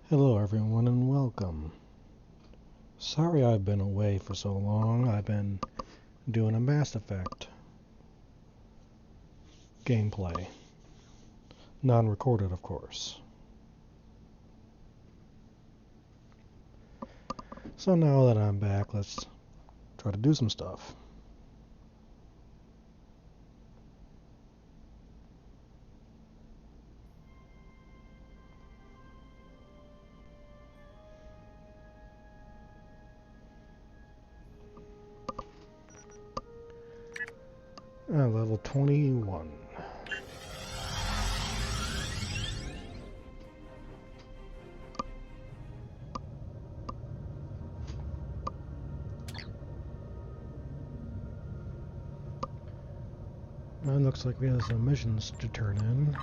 Hello everyone and welcome. Sorry I've been away for so long. I've been doing a Mass Effect gameplay. Non-recorded, of course. So now that I'm back, let's try to do some stuff. Level 21. And looks like we have some missions to turn in.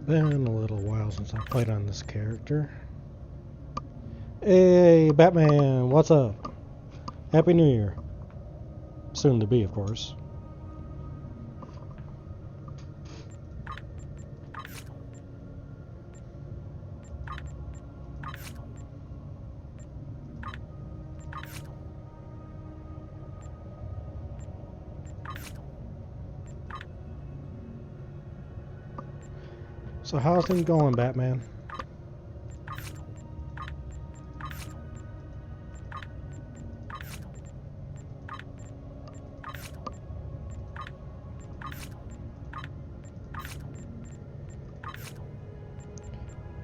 Been a little while since I played on this character. Hey, Batman, what's up? Happy New Year. Soon to be, of course. So how's things going, Batman?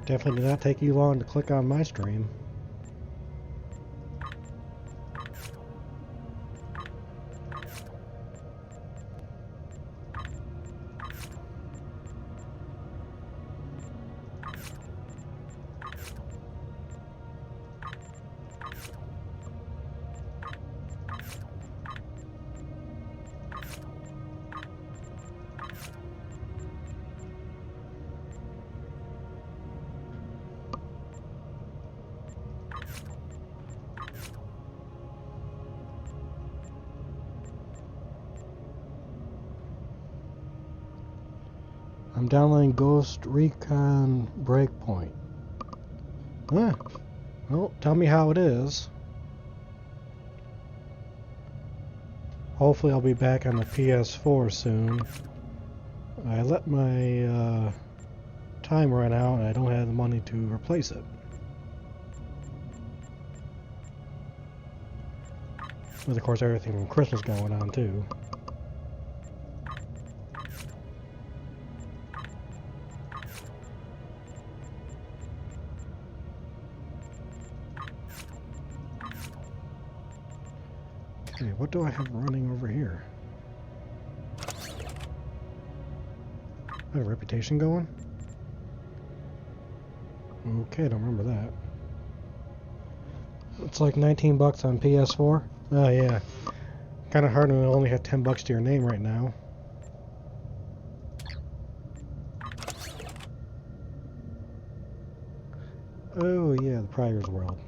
Definitely did not take you long to click on my stream. I'm downloading Ghost Recon Breakpoint. Huh. Well, tell me how it is. Hopefully I'll be back on the PS4 soon. I let my time run out and I don't have the money to replace it. With, of course, everything from Christmas going on, too. Okay, what do I have running over here? I have a reputation going? Okay, I don't remember that. It's like 19 bucks on PS4. Oh yeah. Kind of hard to only have 10 bucks to your name right now. Oh yeah, the Prior's World.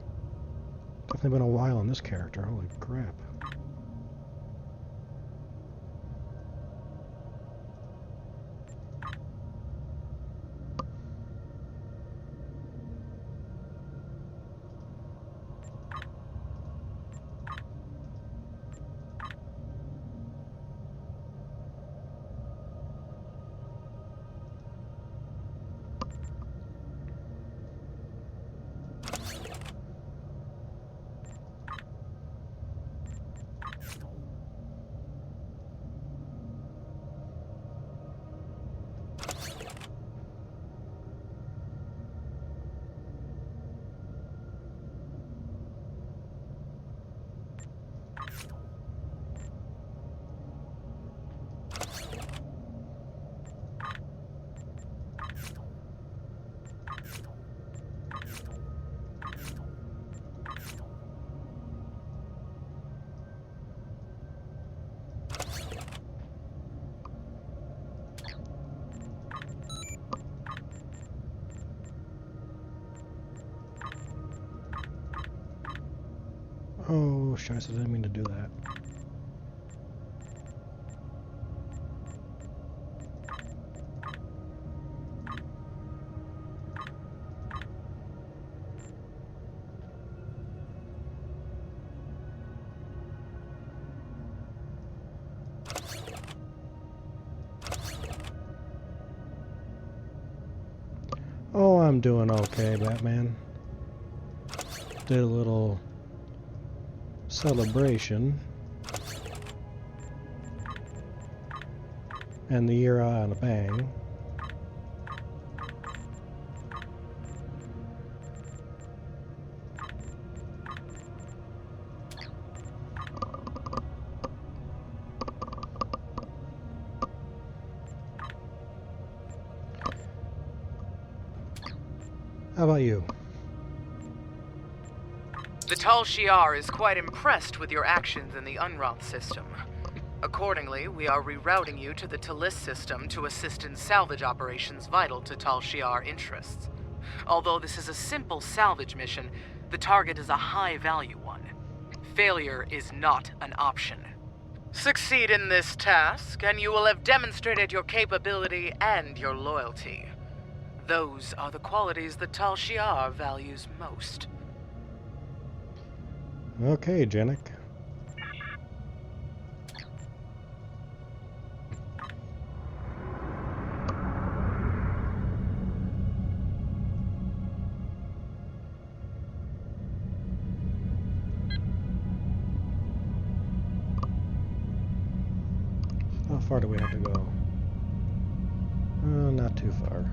Definitely been a while on this character. Holy crap. Oh, shucks, I didn't mean to do that. Oh, I'm doing okay, Batman. Did a little celebration. And the year out on a bang. How about you? The Tal Shiar is quite impressed with your actions in the Unroth system. Accordingly, we are rerouting you to the Talis system to assist in salvage operations vital to Tal Shiar interests. Although this is a simple salvage mission, the target is a high-value one. Failure is not an option. Succeed in this task, and you will have demonstrated your capability and your loyalty. Those are the qualities that Tal Shiar values most. Okay, Janik. How far do we have to go? Not too far.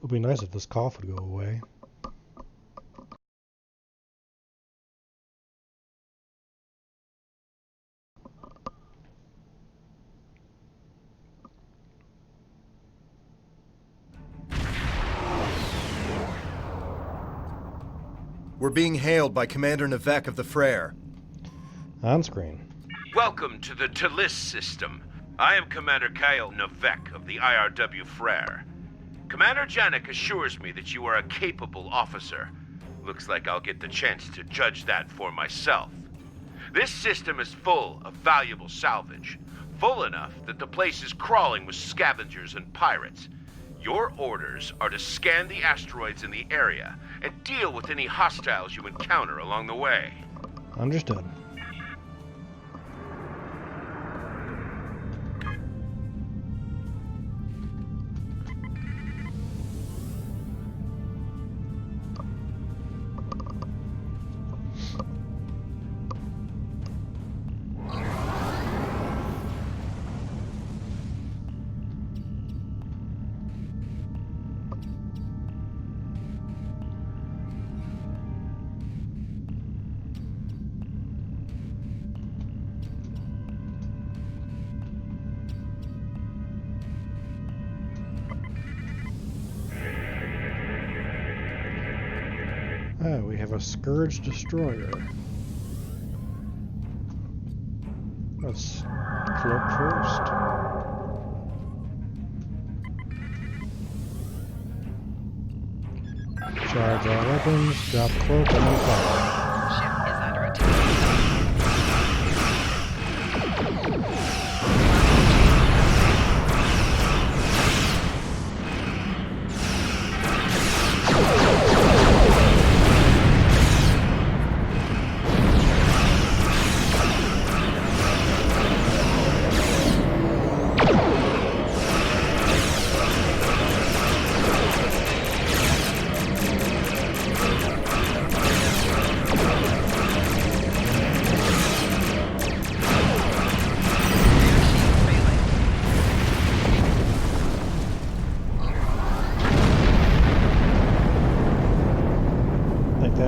It would be nice if this cough would go away. We're being hailed by Commander Navek of the Frere. On screen. Welcome to the Talis system. I am Commander Kyle Navek of the IRW Frere. Commander Janik assures me that you are a capable officer. Looks like I'll get the chance to judge that for myself. This system is full of valuable salvage. Full enough that the place is crawling with scavengers and pirates. Your orders are to scan the asteroids in the area and deal with any hostiles you encounter along the way. Understood. We have a Scourge Destroyer. Let's cloak first. Charge all weapons, drop cloak, and then fire. Ship is under attack.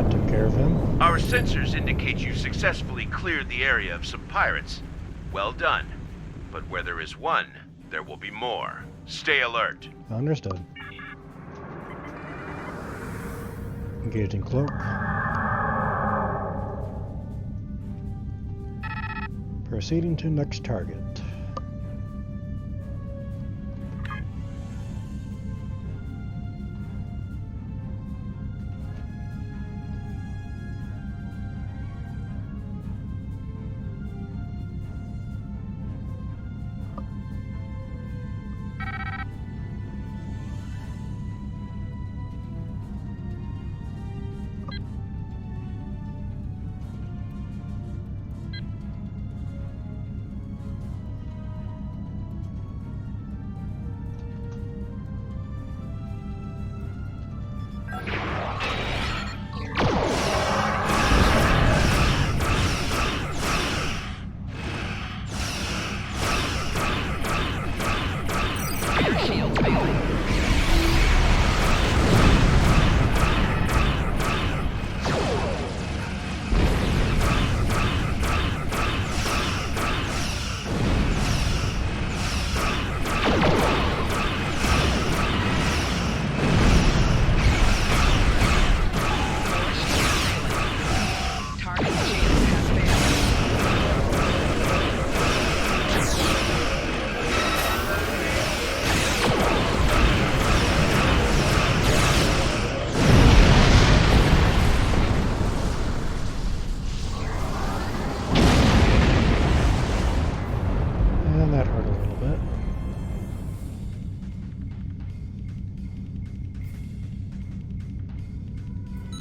That took care of him. Our sensors indicate you successfully cleared the area of some pirates. Well done. But where there is one, there will be more. Stay alert. Understood. Engaging cloak. Proceeding to next target.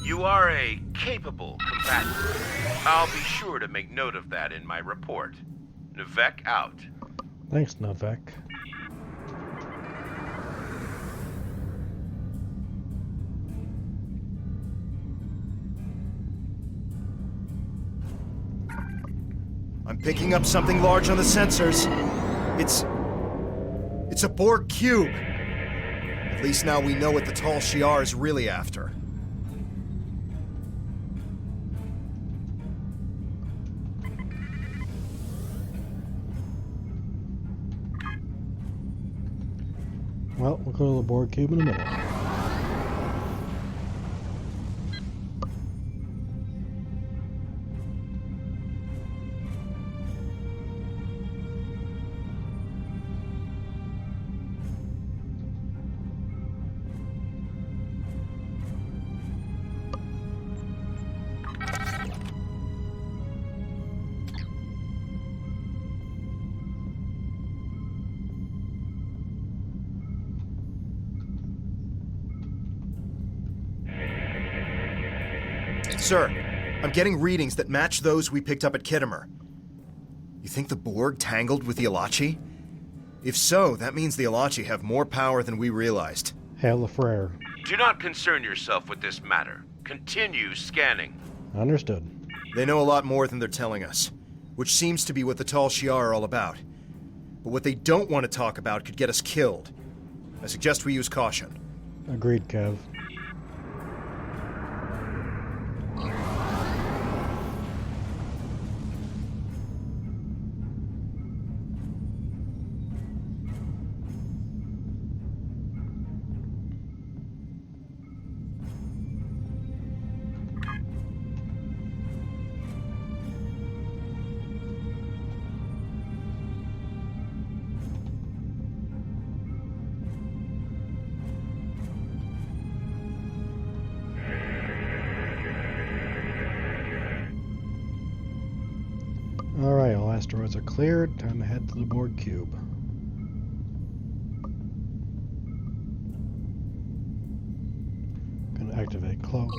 You are a capable combatant. I'll be sure to make note of that in my report. Navek out. Thanks, Navek. I'm picking up something large on the sensors. It's a Borg cube. At least now we know what the Tal Shiar is really after. Well, we'll go to the Borg cube in a minute. Sir, I'm getting readings that match those we picked up at Kittimer. You think the Borg tangled with the Alachi? If so, that means the Alachi have more power than we realized. Hail the Frere. Do not concern yourself with this matter. Continue scanning. Understood. They know a lot more than they're telling us, which seems to be what the Tal Shiar are all about. But what they don't want to talk about could get us killed. I suggest we use caution. Agreed, Kev. Alright, all asteroids are cleared. Time to head to the Borg cube. Gonna activate cloak.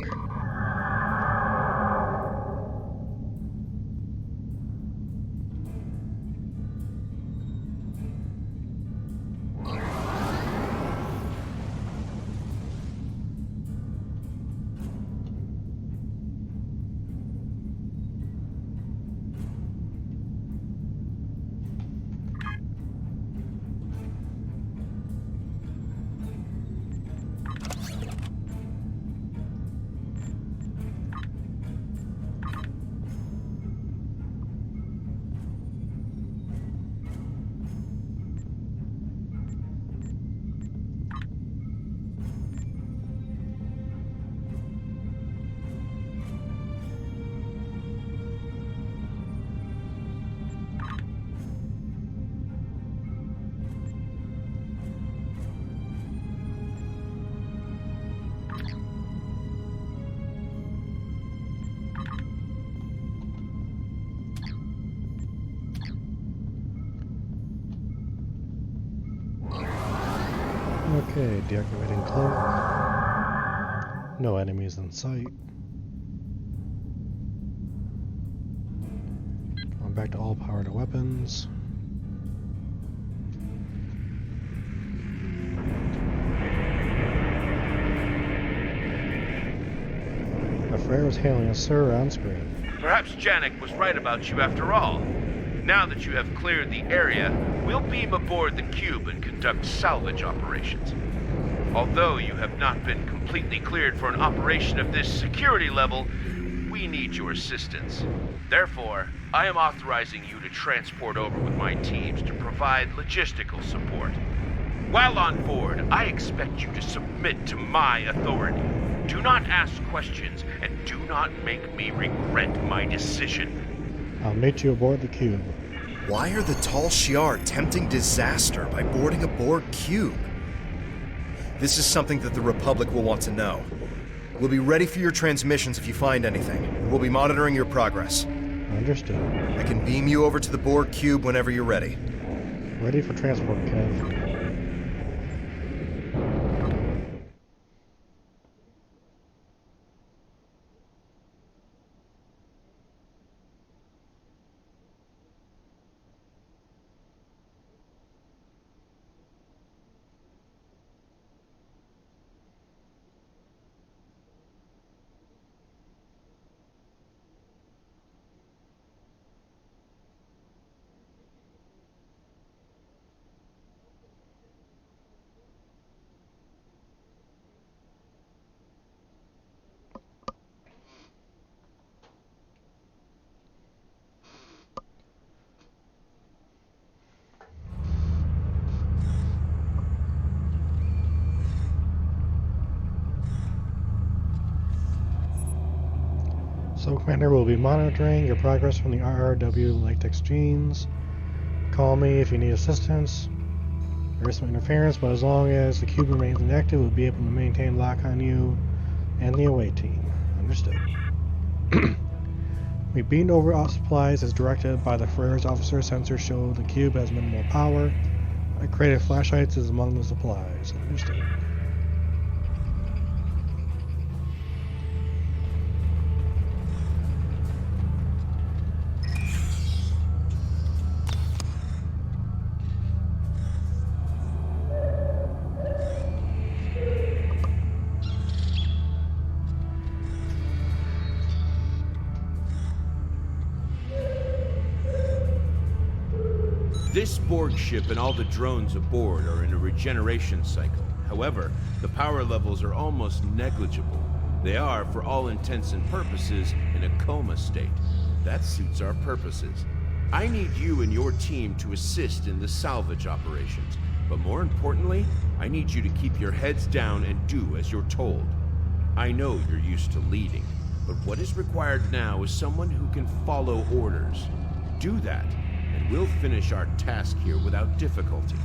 Okay, deactivating cloak. No enemies in sight. Going back to all power to weapons. The Frere is hailing a sir on screen. Perhaps Janek was right about you after all. Now that you have cleared the area, we'll beam aboard the cube and conduct salvage operations. Although you have not been completely cleared for an operation of this security level, we need your assistance. Therefore, I am authorizing you to transport over with my teams to provide logistical support. While on board, I expect you to submit to my authority. Do not ask questions, and do not make me regret my decision. I'll meet you aboard the cube. Why are the Tal Shiar tempting disaster by boarding a Borg cube? This is something that the Republic will want to know. We'll be ready for your transmissions if you find anything. We'll be monitoring your progress. Understood. I can beam you over to the Borg cube whenever you're ready. Ready for transport, Kev. So, Commander, we'll be monitoring your progress from the RRW latex genes. Call me if you need assistance. There is some interference, but as long as the cube remains inactive, we'll be able to maintain lock on you and the away team. Understood. We beamed over all supplies as directed by the Frere's officer. Sensors show the cube has minimal power. I created flashlights as among the supplies. Understood. This Borg ship and all the drones aboard are in a regeneration cycle. However, the power levels are almost negligible. They are, for all intents and purposes, in a coma state. That suits our purposes. I need you and your team to assist in the salvage operations. But more importantly, I need you to keep your heads down and do as you're told. I know you're used to leading, but what is required now is someone who can follow orders. Do that, and we'll finish our task here without difficulty.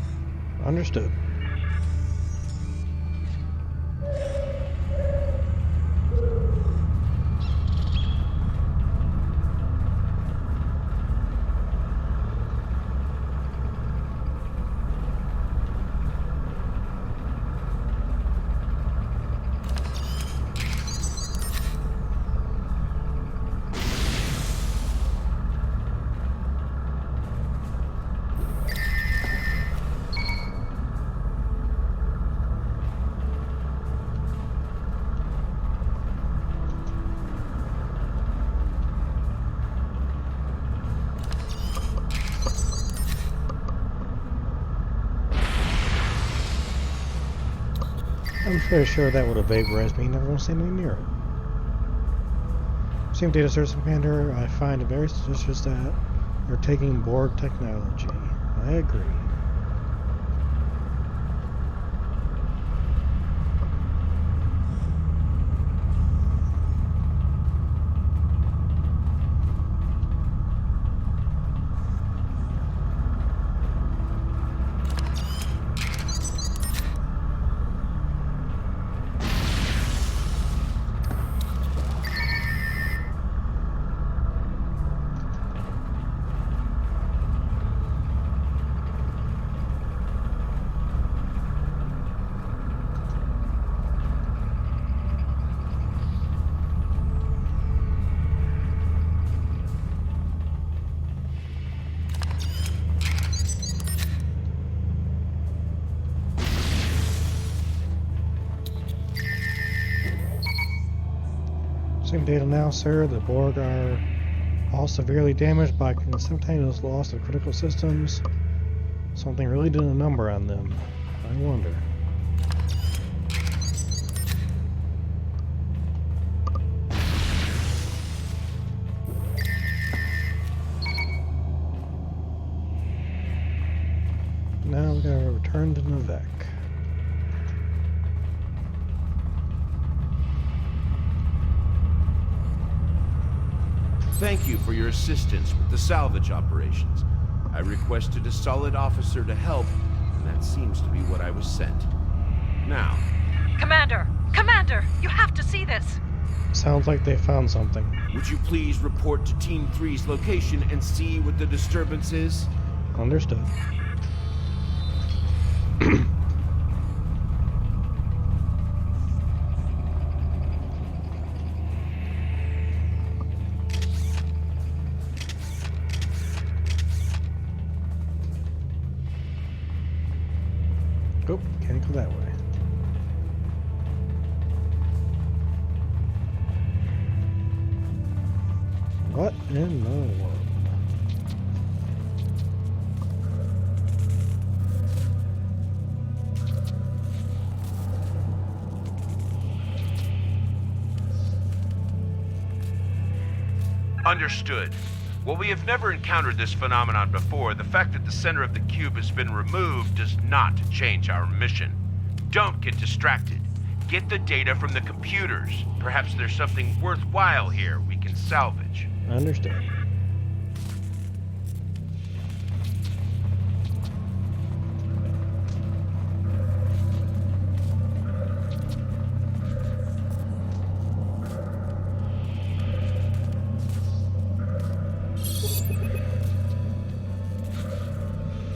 Understood. I'm fairly sure that would have vaporized me and everyone standing near it. Same data source, Commander. I find it very suspicious that you're taking Borg technology. I agree. Same data now, sir. The Borg are all severely damaged by simultaneous loss of critical systems. Something really did a number on them. I wonder. Now we gotta return to Navek. Thank you for your assistance with the salvage operations. I requested a solid officer to help, and that seems to be what I was sent. Now... Commander! Commander! You have to see this! Sounds like they found something. would you please report to Team 3's location and see what the disturbance is? Understood. Oh, can't go that way. What in the world? Understood. While we have never encountered this phenomenon before, the fact that the center of the cube has been removed does not change our mission. Don't get distracted. Get the data from the computers. Perhaps there's something worthwhile here we can salvage. Understood.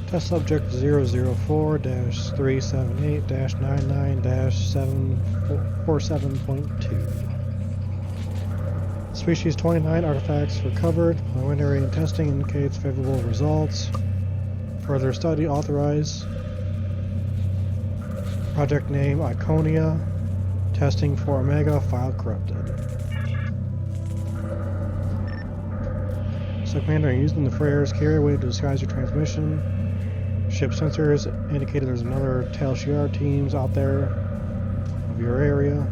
Test subject 004-378-99-747.2. Species 29 artifacts recovered. Preliminary testing indicates favorable results. Further study authorized. Project name Iconia. Testing for Omega. File corrupted. So, Commander, using the Freyr's carrier wave to disguise your transmission. Ship sensors indicated there's another Tal Shiar teams out there of your area.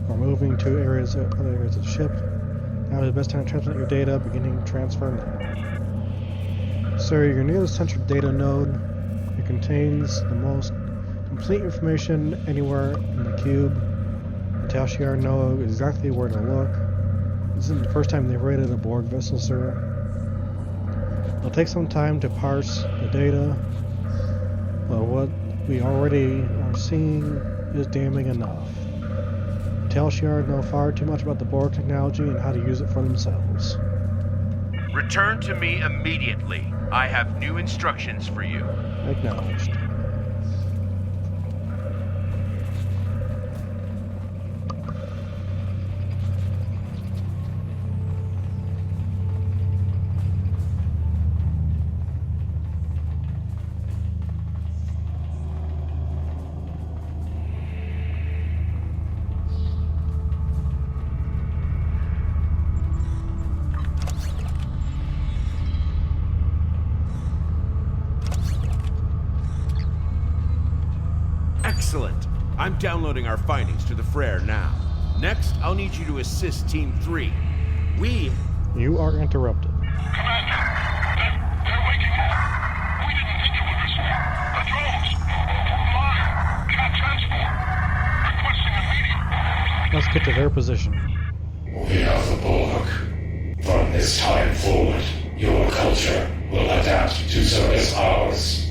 We're moving to other areas of the ship. Now is the best time to transmit your data, beginning transfer now. Sir, you're near the central data node. It contains the most complete information anywhere in the cube. The Tal Shiar know exactly where to look. This isn't the first time they've raided a Borg vessel, sir. It'll take some time to parse the data, but what we already are seeing is damning enough. Tal Shiar know far too much about the Borg technology and how to use it for themselves. Return to me immediately. I have new instructions for you. Acknowledged. Excellent. I'm downloading our findings to the Frere now. Next, I'll need you to assist Team 3. You are interrupted. Commander, they're waking up. We didn't think you would respond. The drones. Fire. Cat transport. Requesting immediate. Let's get to their position. We are the Borg. From this time forward, your culture will adapt to service ours.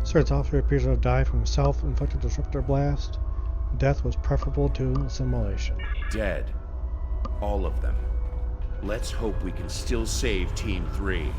Starts off, it appears to have died from a self-inflicted disruptor blast. Death was preferable to assimilation. Dead. All of them. Let's hope we can still save Team 3.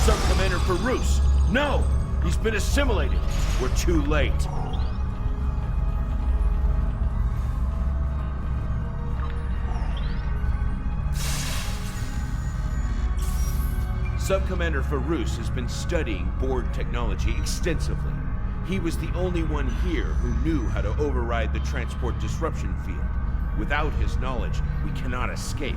Sub-Commander Farouz! No! He's been assimilated! We're too late. Sub-Commander Farouz has been studying Borg technology extensively. He was the only one here who knew how to override the transport disruption field. Without his knowledge, we cannot escape.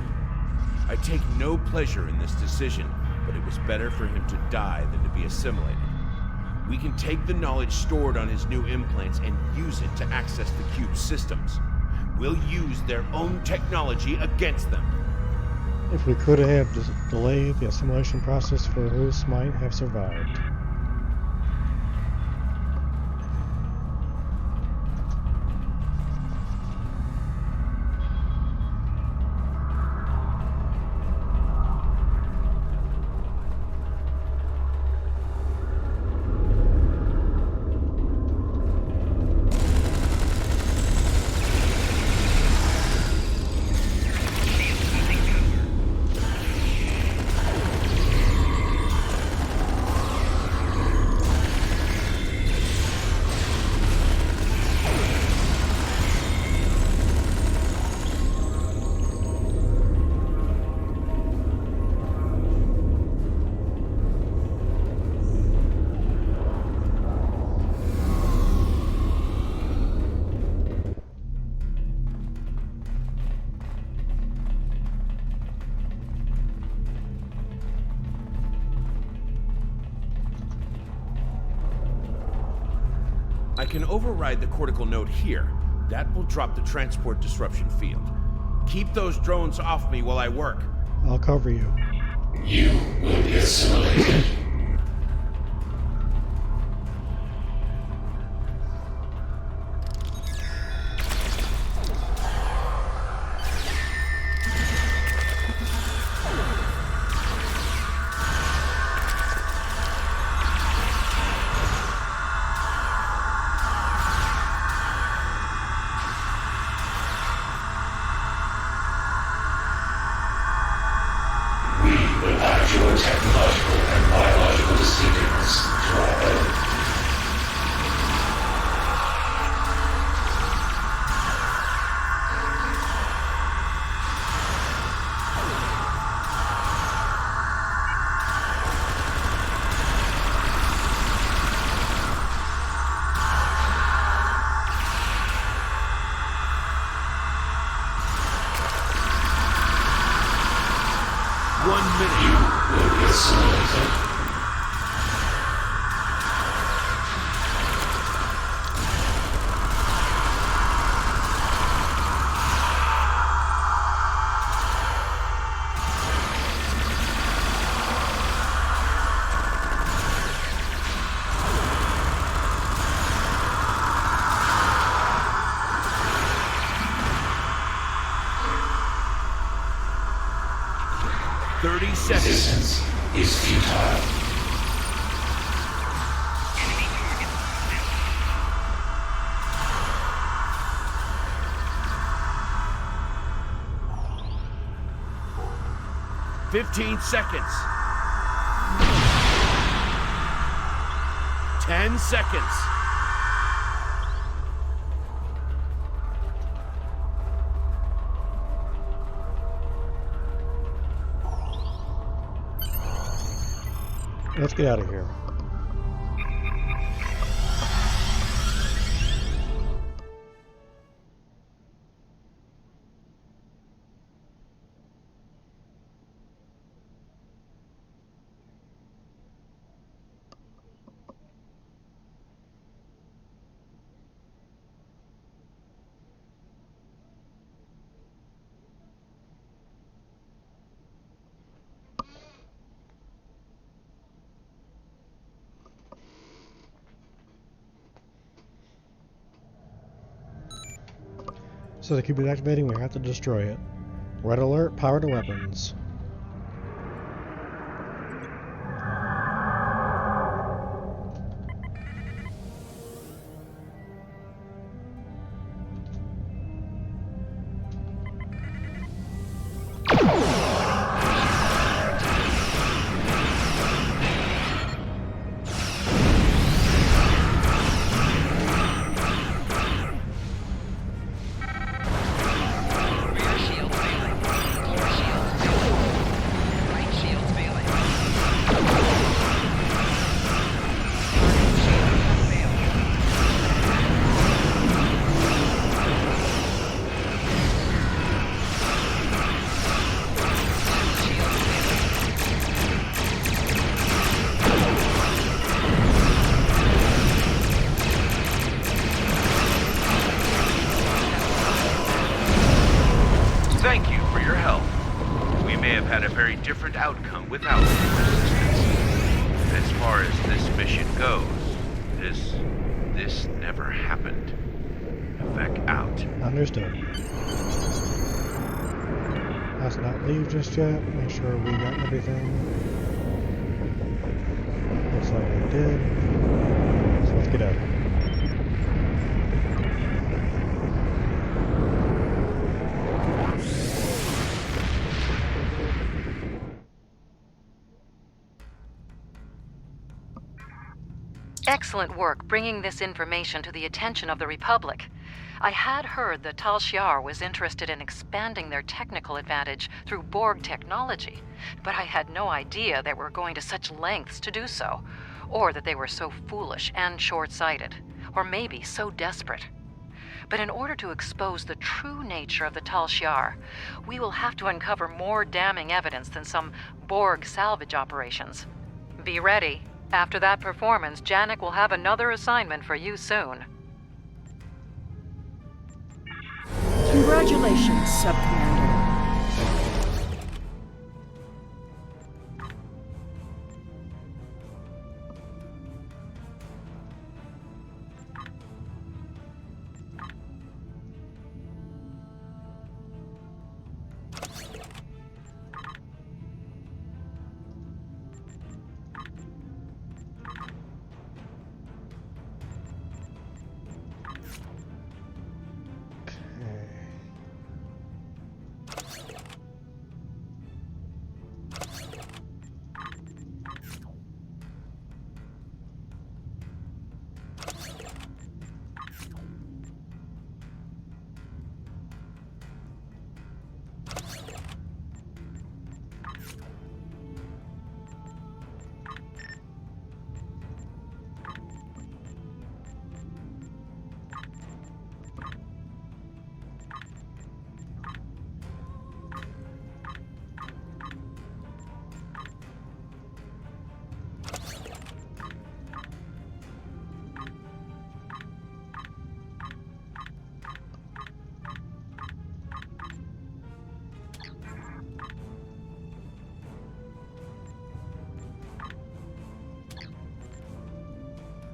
I take no pleasure in this decision, but it was better for him to die than to be assimilated. We can take the knowledge stored on his new implants and use it to access the cube's systems. We'll use their own technology against them. If we could have delayed the assimilation process, Farouz might have survived. I can override the cortical node here. That will drop the transport disruption field. Keep those drones off me while I work. I'll cover you. You will be assimilated. Your technological and biological distinctiveness to our own. Resistance is futile. "15 seconds. 10 seconds. Let's get out of here. So the cube is activating, we have to destroy it. Red alert, power to weapons. Rear shield failing. Core shield failing. Right shield failing. Right shield failing. Shield failing. Thank you for your help. We may have had a very different outcome without your assistance. As far as this mission goes, this never happened. Vec out. Understood. Let's not leave just yet. Make sure we got everything. Looks like we did. So let's get out. Excellent work bringing this information to the attention of the Republic. I had heard that Tal Shiar was interested in expanding their technical advantage through Borg technology, but I had no idea they were going to such lengths to do so, or that they were so foolish and short-sighted, or maybe so desperate. But in order to expose the true nature of the Tal Shiar, we will have to uncover more damning evidence than some Borg salvage operations. Be ready. After that performance, Janek will have another assignment for you soon. Congratulations, Sub-Commander.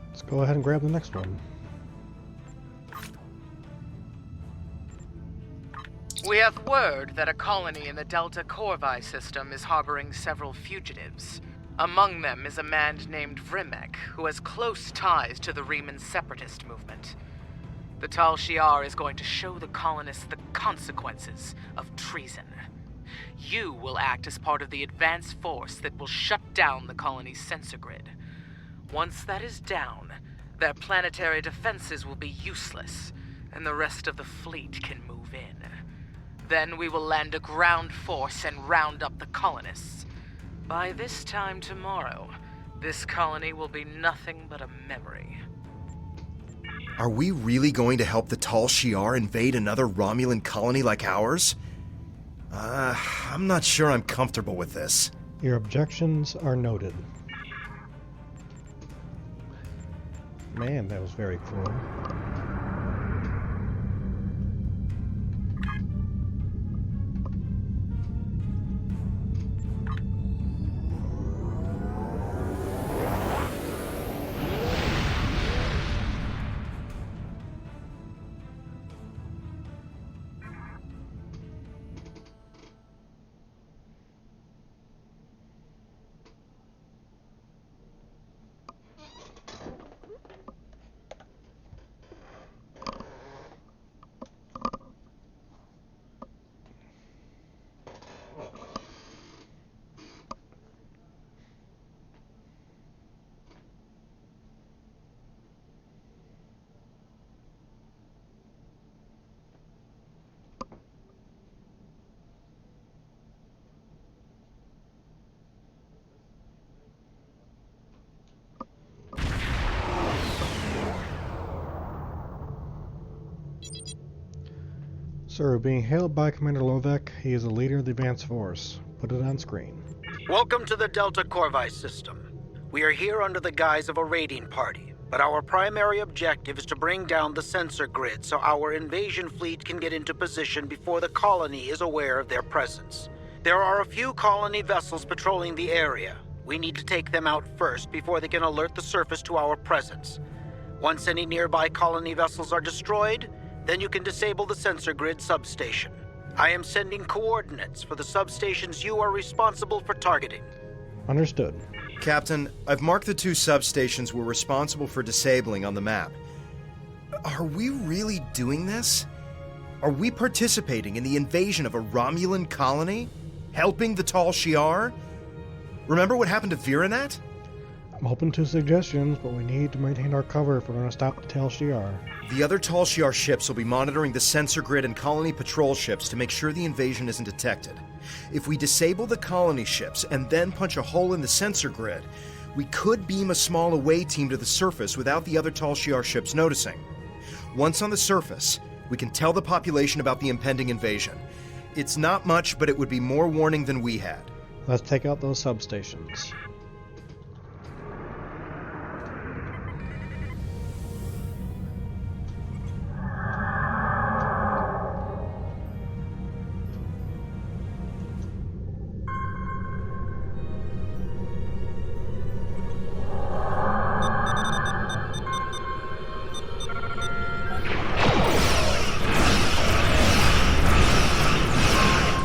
Let's go ahead and grab the next one. We have word that a colony in the Delta Corvi system is harboring several fugitives. Among them is a man named Vrimek, who has close ties to the Riemann separatist movement. The Tal Shiar is going to show the colonists the consequences of treason. You will act as part of the advanced force that will shut down the colony's sensor grid. Once that is down, their planetary defenses will be useless, and the rest of the fleet can move in. Then we will land a ground force and round up the colonists. By this time tomorrow, This colony will be nothing but a memory. Are we really going to help the Tal Shiar invade another Romulan colony like ours? I'm not sure I'm comfortable with this. Your objections are noted. Man, that was very cruel. Sir, being hailed by Commander Lovek, he is the leader of the advance force. Put it on screen. Welcome to the Delta Corvi system. We are here under the guise of a raiding party, but our primary objective is to bring down the sensor grid so our invasion fleet can get into position before the colony is aware of their presence. There are a few colony vessels patrolling the area. We need to take them out first before they can alert the surface to our presence. Once any nearby colony vessels are destroyed, then you can disable the sensor grid substation. I am sending coordinates for the substations you are responsible for targeting. Understood. Captain, I've marked the 2 substations we're responsible for disabling on the map. Are we really doing this? Are we participating in the invasion of a Romulan colony? Helping the Tal Shiar? Remember what happened to Viranet? I'm open to suggestions, but we need to maintain our cover if we're going to stop the Tal Shiar. The other Tal Shiar ships will be monitoring the sensor grid and colony patrol ships to make sure the invasion isn't detected. If we disable the colony ships and then punch a hole in the sensor grid, we could beam a small away team to the surface without the other Tal Shiar ships noticing. Once on the surface, we can tell the population about the impending invasion. It's not much, but it would be more warning than we had. Let's take out those substations.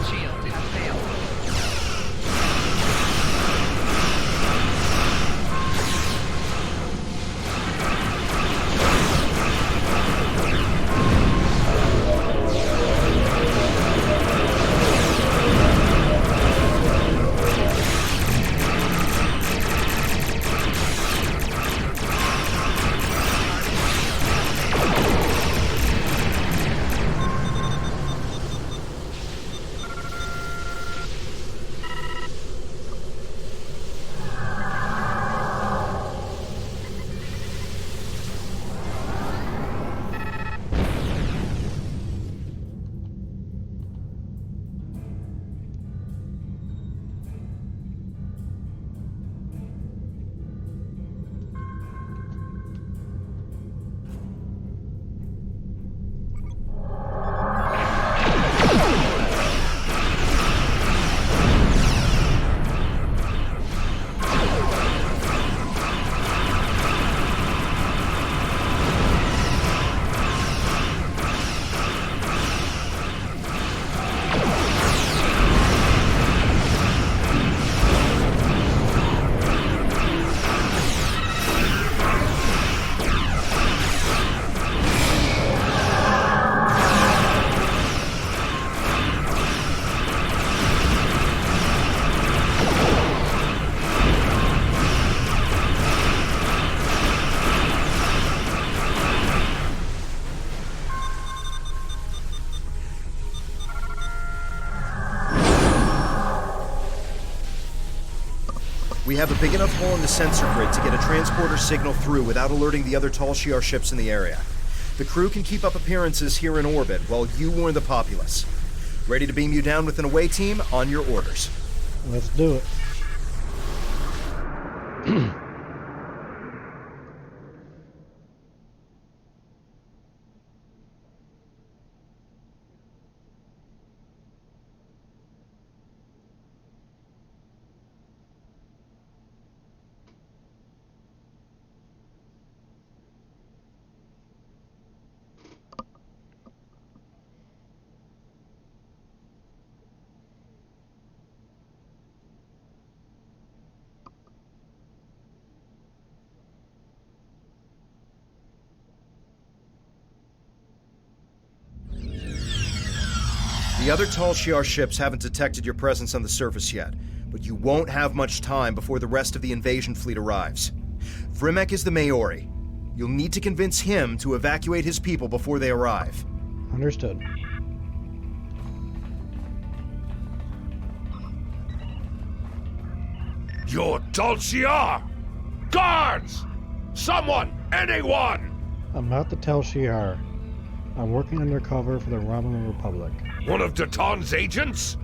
Shields have failed. We have a big enough hole in the sensor grid to get a transporter signal through without alerting the other Tal Shiar ships in the area. The crew can keep up appearances here in orbit while you warn the populace. Ready to beam you down with an away team? On your orders. Let's do it. The other Tal Shiar ships haven't detected your presence on the surface yet, but you won't have much time before the rest of the invasion fleet arrives. Vrimek is the Maori. You'll need to convince him to evacuate his people before they arrive. Understood. You're Tal Shiar! Guards! Someone! Anyone! I'm not the Tal Shiar. I'm working undercover for the Romulan Republic. One of Datan's agents?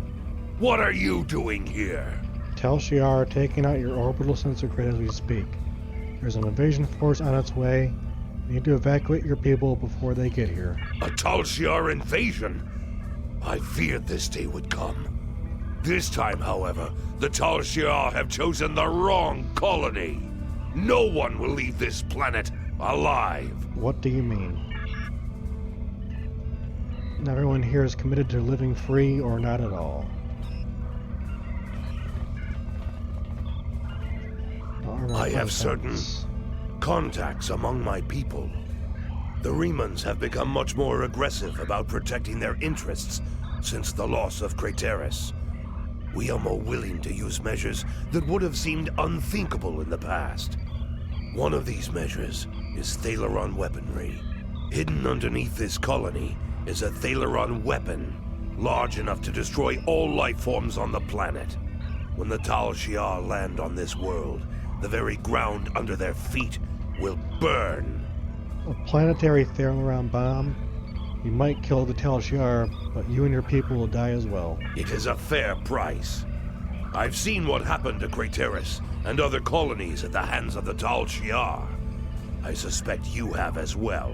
What are you doing here? Tal Shiar are taking out your orbital sensor grid as we speak. There's an invasion force on its way. You need to evacuate your people before they get here. A Tal Shiar invasion? I feared this day would come. This time, however, the Tal Shiar have chosen the wrong colony. No one will leave this planet alive. What do you mean? Everyone here is committed to living free or not at all. I have certain contacts among my people. The Remans have become much more aggressive about protecting their interests since the loss of Craterus. We are more willing to use measures that would have seemed unthinkable in the past. One of these measures is Thalaron weaponry. Hidden underneath this colony is a Thalaron weapon, large enough to destroy all life forms on the planet. When the Tal Shiar land on this world, the very ground under their feet will burn. A planetary Thalaron bomb? You might kill the Tal Shiar, but you and your people will die as well. It is a fair price. I've seen what happened to Craterus and other colonies at the hands of the Tal Shiar. I suspect you have as well.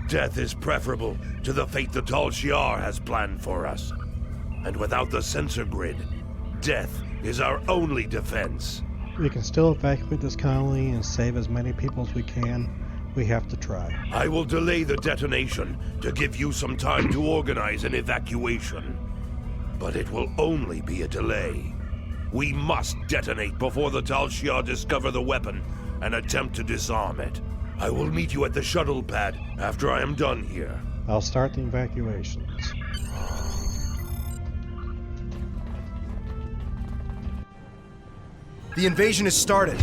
Death is preferable to the fate the Tal Shiar has planned for us. And without the sensor grid, death is our only defense. We can still evacuate this colony and save as many people as we can. We have to try. I will delay the detonation to give you some time to organize an evacuation. But it will only be a delay. We must detonate before the Tal Shiar discover the weapon and attempt to disarm it. I will meet you at the shuttle pad after I am done here. I'll start the evacuations. The invasion has started.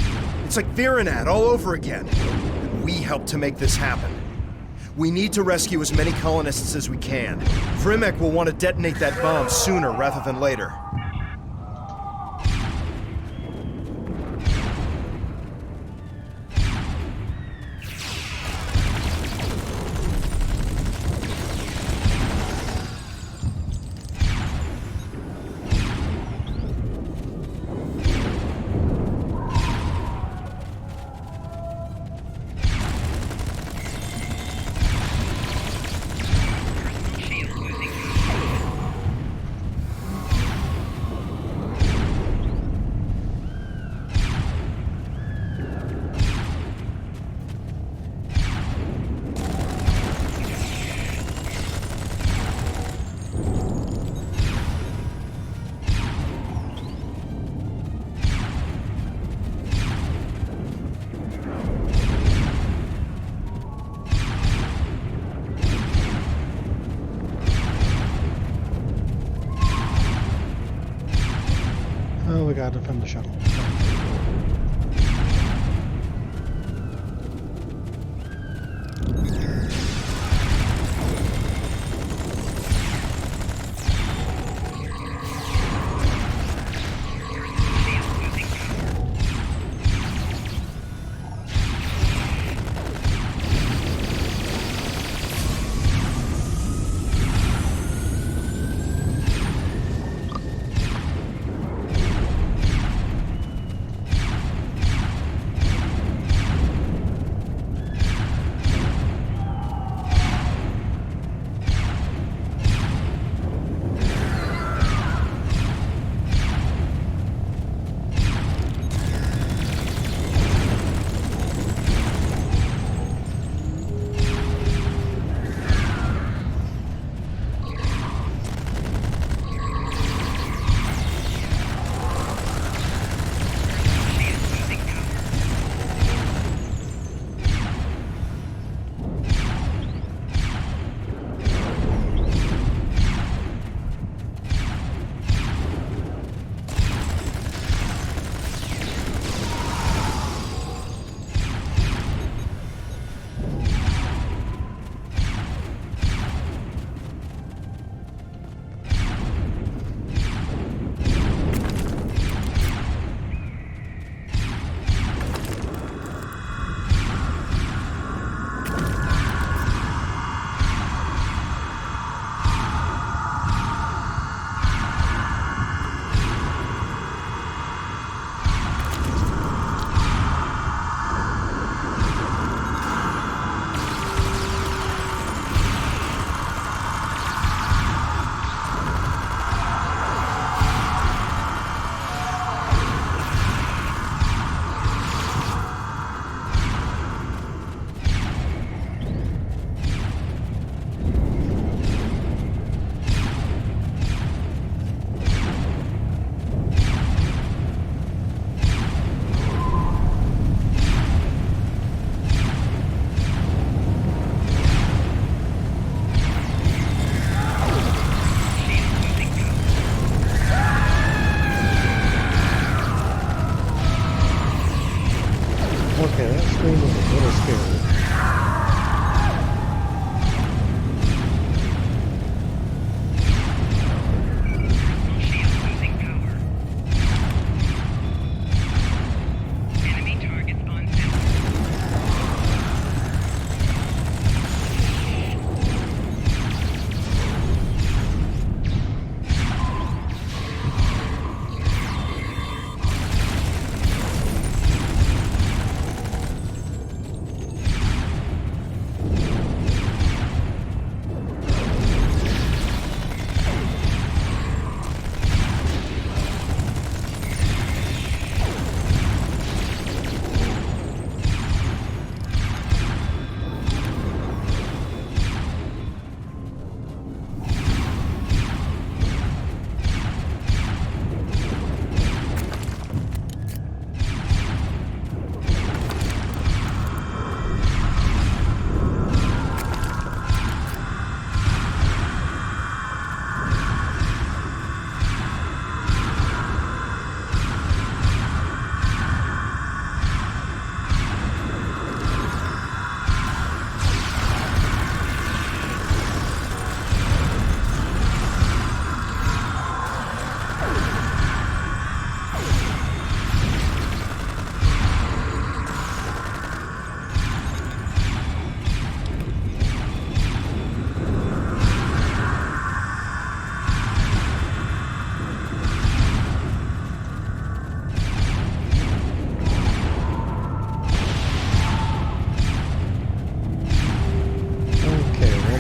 It's like Virenat all over again. We helped to make this happen. We need to rescue as many colonists as we can. Vrimek will want to detonate that bomb sooner rather than later. Oh, we gotta defend the shuttle.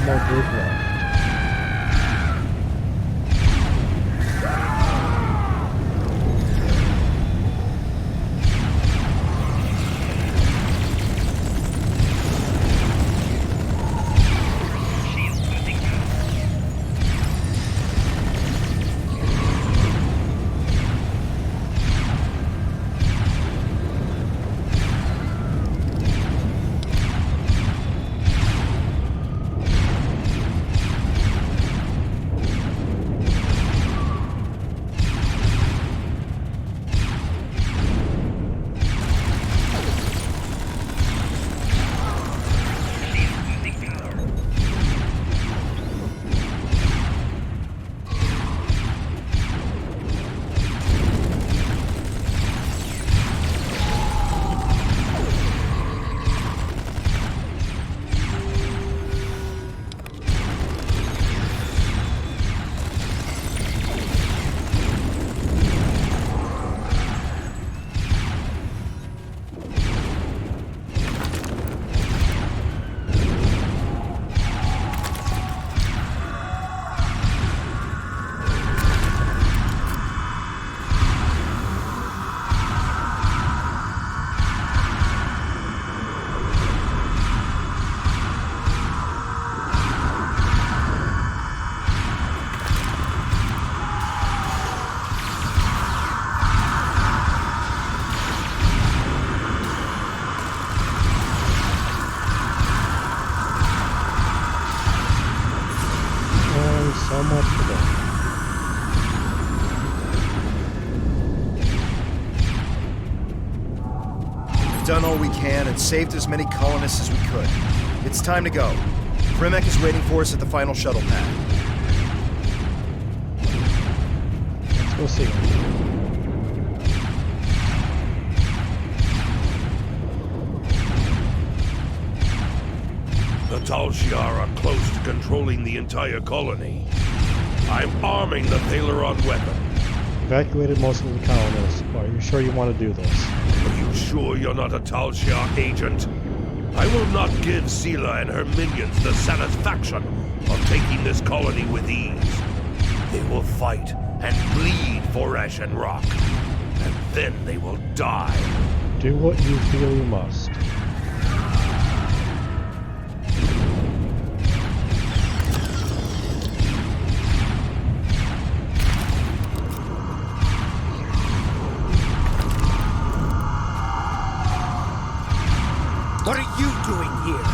one more group left. So much for that. We've done all we can and saved as many colonists as we could. It's time to go. Primek is waiting for us at the final shuttle pad. Let's go see him. The Tal Shiar are close to controlling the entire colony. I'm arming the Thaleron weapon. Evacuated most of the colonists. Are you sure you want to do this? Are you sure you're not a Tal Shiar agent? I will not give Sela and her minions the satisfaction of taking this colony with ease. They will fight and bleed for Ash and Rock. And then they will die. Do what you feel you must. What are you doing here?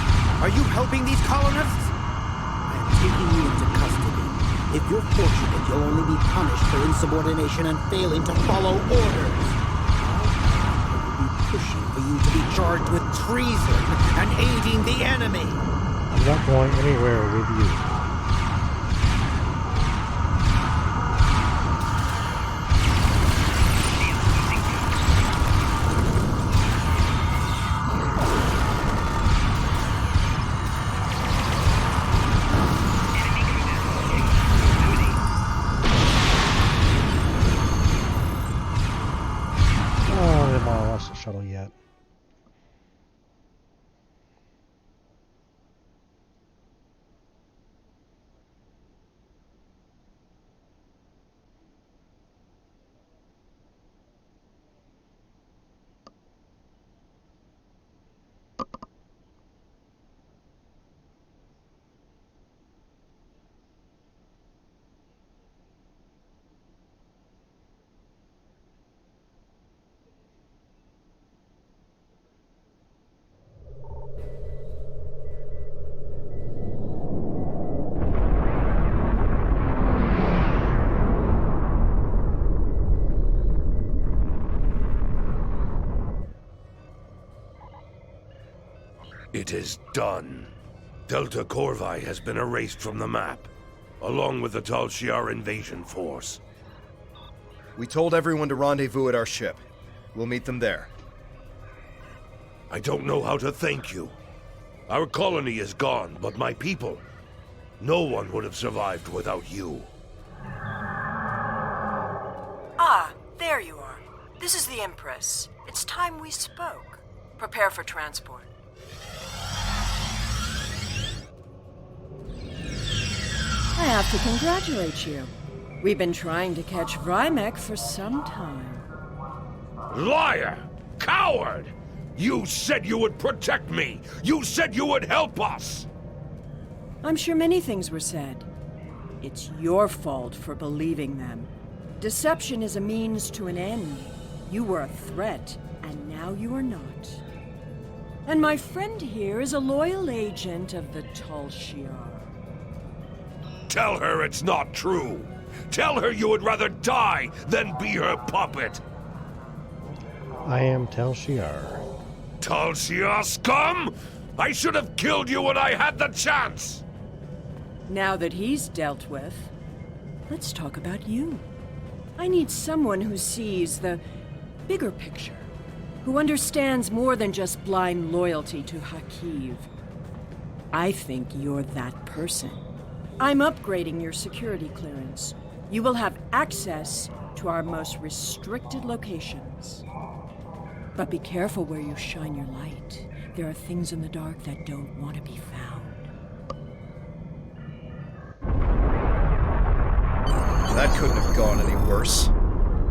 Are you helping these colonists? I am taking you into custody. If you're fortunate, you'll only be punished for insubordination and failing to follow orders. I will be pushing for you to be charged with treason and aiding the enemy. I'm not going anywhere with you. Shuttle yet. It is done. Delta Corvi has been erased from the map, along with the Tal Shiar invasion force. We told everyone to rendezvous at our ship. We'll meet them there. I don't know how to thank you. Our colony is gone, but my people... No one would have survived without you. Ah, there you are. This is the Empress. It's time we spoke. Prepare for transport. have to congratulate you. We've been trying to catch Vrymek for some time. Liar! Coward! You said you would protect me! You said you would help us! I'm sure many things were said. It's your fault for believing them. Deception is a means to an end. You were a threat, and now you are not. And my friend here is a loyal agent of the Tal Shiar. Tell her it's not true! Tell her you would rather die than be her puppet! I am Tal Shiar. Tal Shiar scum! I should have killed you when I had the chance! Now that he's dealt with, let's talk about you. I need someone who sees the bigger picture, who understands more than just blind loyalty to Hakiv. I think you're that person. I'm upgrading your security clearance. You will have access to our most restricted locations. But be careful where you shine your light. There are things in the dark that don't want to be found. That couldn't have gone any worse.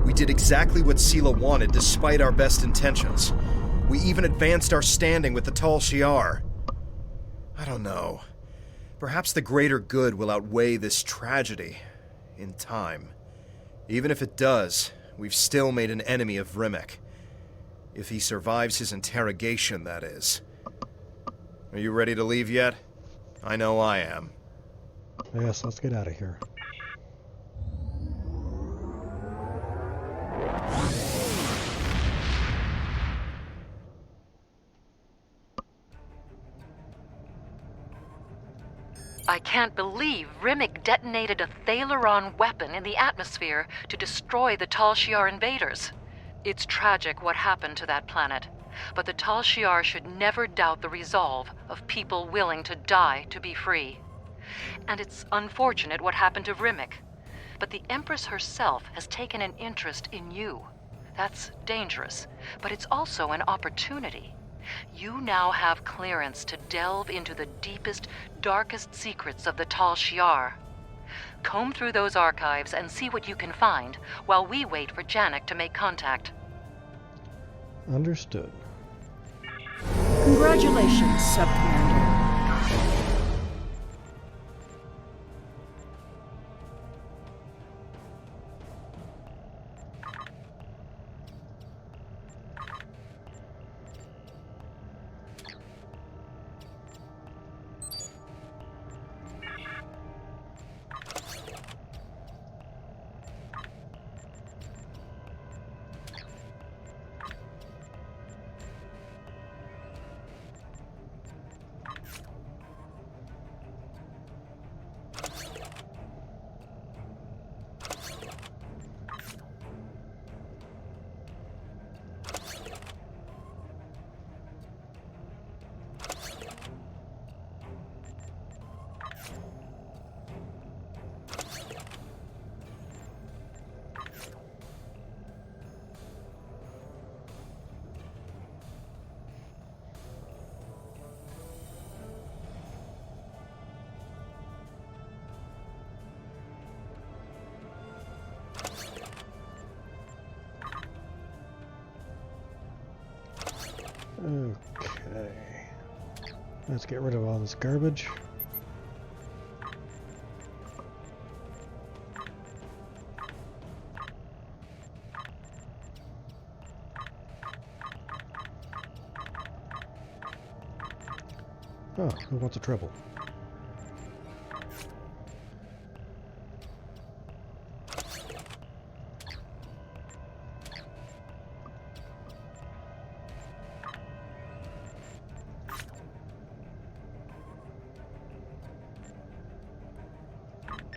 We did exactly what Sela wanted despite our best intentions. We even advanced our standing with the Tal Shiar. I don't know. Perhaps the greater good will outweigh this tragedy in time. Even if it does, we've still made an enemy of Vrymek. If he survives his interrogation, that is. Are you ready to leave yet? I know I am. Yes, let's get out of here. I can't believe Vrymek detonated a Thalaron weapon in the atmosphere to destroy the Tal Shiar invaders. It's tragic what happened to that planet, but the Tal Shiar should never doubt the resolve of people willing to die to be free. And it's unfortunate what happened to Vrymek, but the Empress herself has taken an interest in you. That's dangerous, but it's also an opportunity. You now have clearance to delve into the deepest, darkest secrets of the Tal Shiar. Comb through those archives and see what you can find while we wait for Janek to make contact. Understood. Congratulations, Sub-Commander. Okay. Let's get rid of all this garbage. Oh, who wants a triple?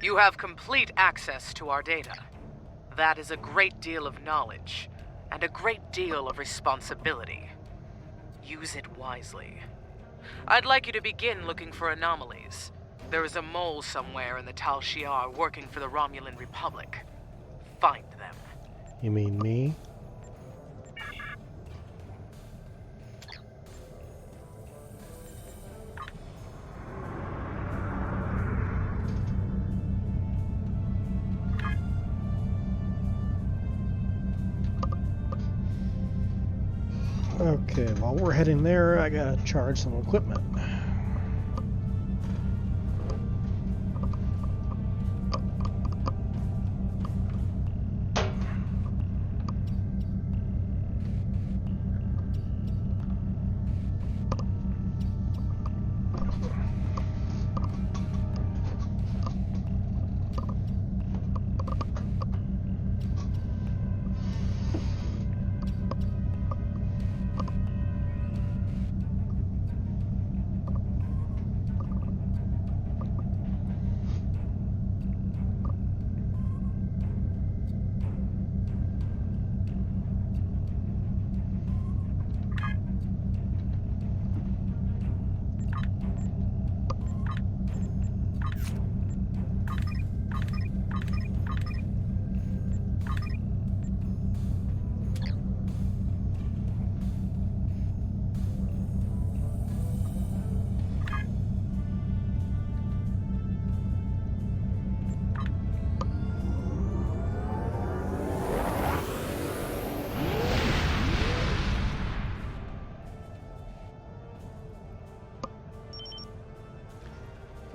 You have complete access to our data. That is a great deal of knowledge, and a great deal of responsibility. Use it wisely. I'd like you to begin looking for anomalies. There is a mole somewhere in the Tal Shiar working for the Romulan Republic. Find them. You mean me? Okay, while we're heading there, I gotta charge some equipment.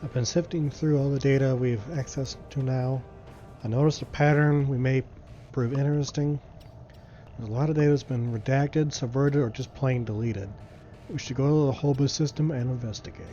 I've been sifting through all the data we've access to now. I noticed a pattern we may prove interesting. There's a lot of data that's been redacted, subverted, or just plain deleted. We should go to the Hobus system and investigate.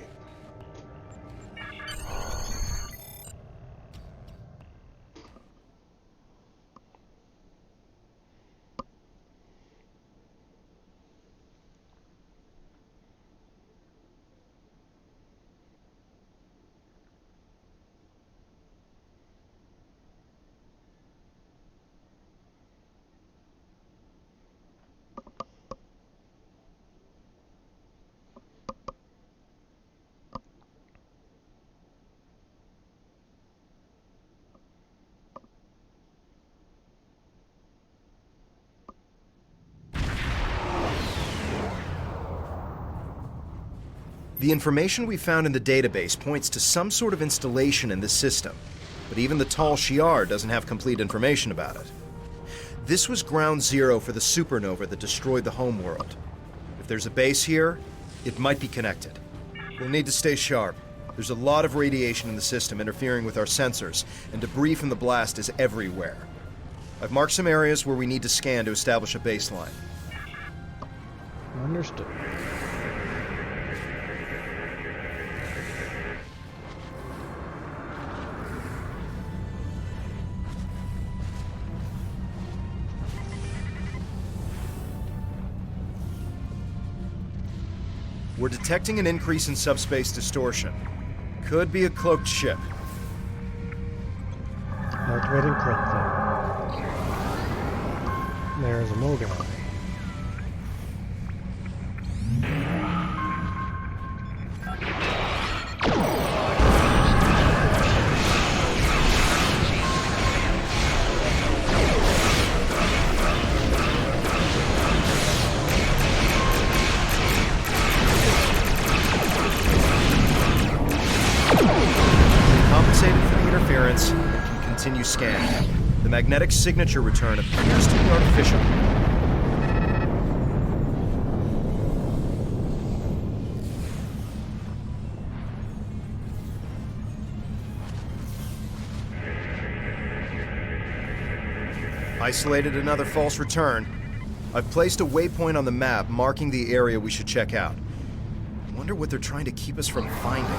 The information we found in the database points to some sort of installation in this system, but even the Tal Shiar doesn't have complete information about it. This was ground zero for the supernova that destroyed the homeworld. If there's a base here, it might be connected. We'll need to stay sharp. There's a lot of radiation in the system interfering with our sensors, and debris from the blast is everywhere. I've marked some areas where we need to scan to establish a baseline. Understood. We're detecting an increase in subspace distortion. Could be a cloaked ship. Activating prep thing. There's a Mogai. Continue scanning. The magnetic signature return appears to be artificial. Isolated another false return. I've placed a waypoint on the map marking the area we should check out. I wonder what they're trying to keep us from finding.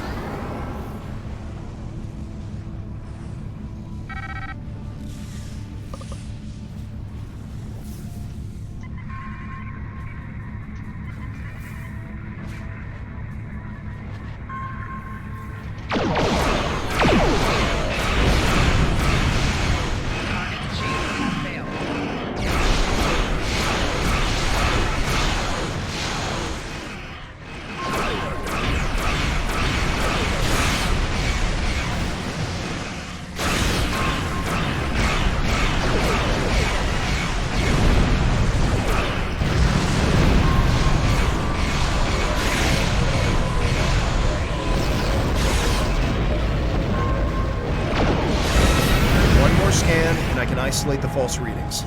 Isolate the false readings.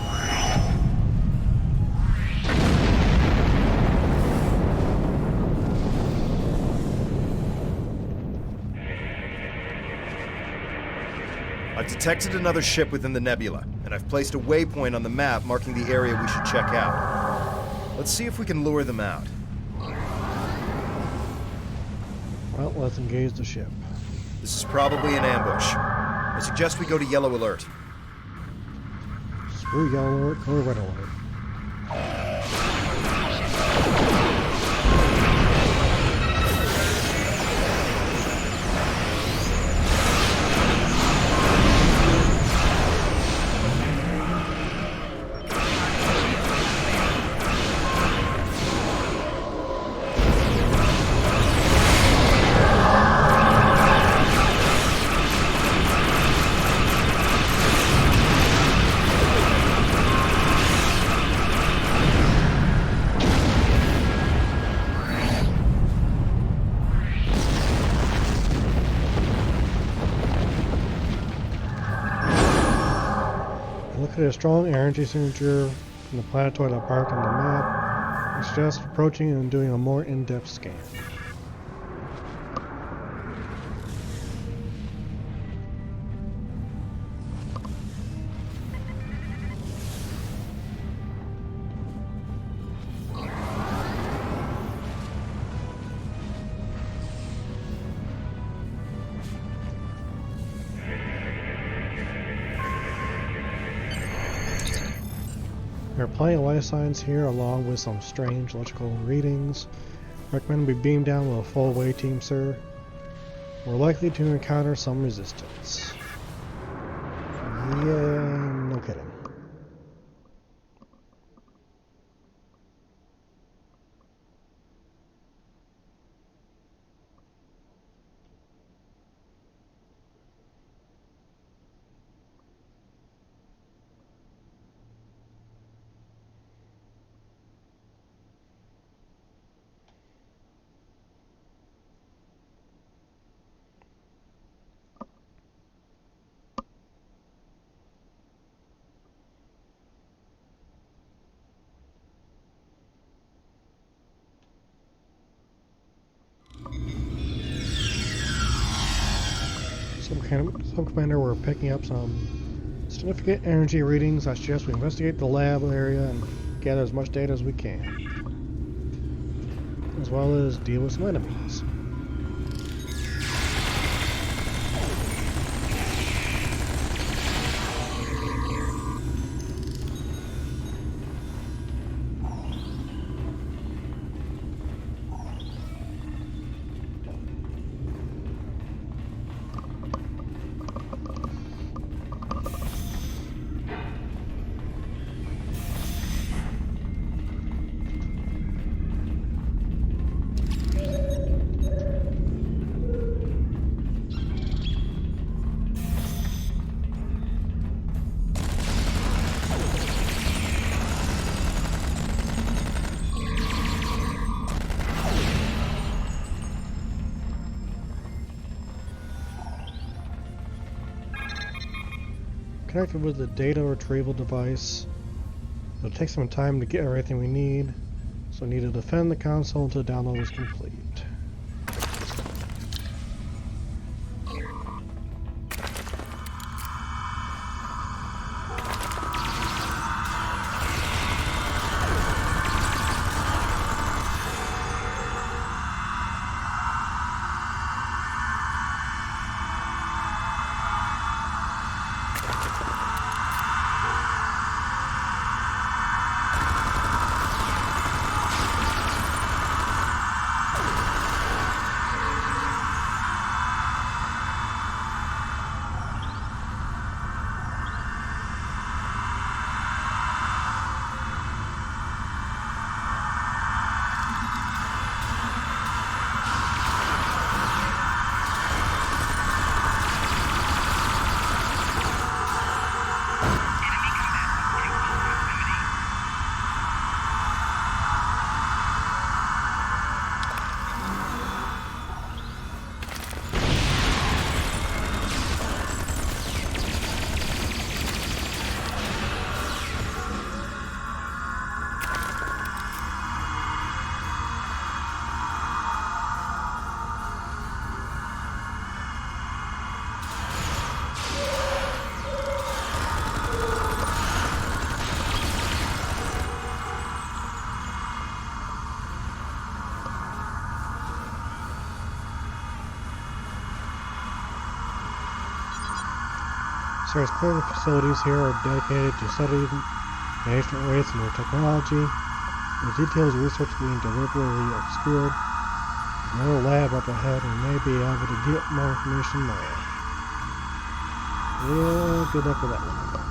I've detected another ship within the nebula, and I've placed a waypoint on the map marking the area we should check out. Let's see if we can lure them out. Well, let's engage the ship. This is probably an ambush. I suggest we go to yellow alert. Screw yellow alert, go to red alert. Look at a strong energy signature from the planetoid marked on the map. It suggests approaching and doing a more in-depth scan. There are plenty of life signs here, along with some strange electrical readings. Recommend we beam down with a full away team, sir. We're likely to encounter some resistance. Yeah, no kidding. Sub-Commander, we're picking up some significant energy readings. I suggest we investigate the lab area and gather as much data as we can, as well as deal with some enemies. Connected with the data retrieval device. It'll take some time to get everything we need, so we need to defend the console until the download is complete. Sarah's core facilities here are dedicated to studying the ancient race and their technology. The details of research being deliberately obscured. Another lab up ahead, and may be able to get more information there. Yeah, good luck with that one.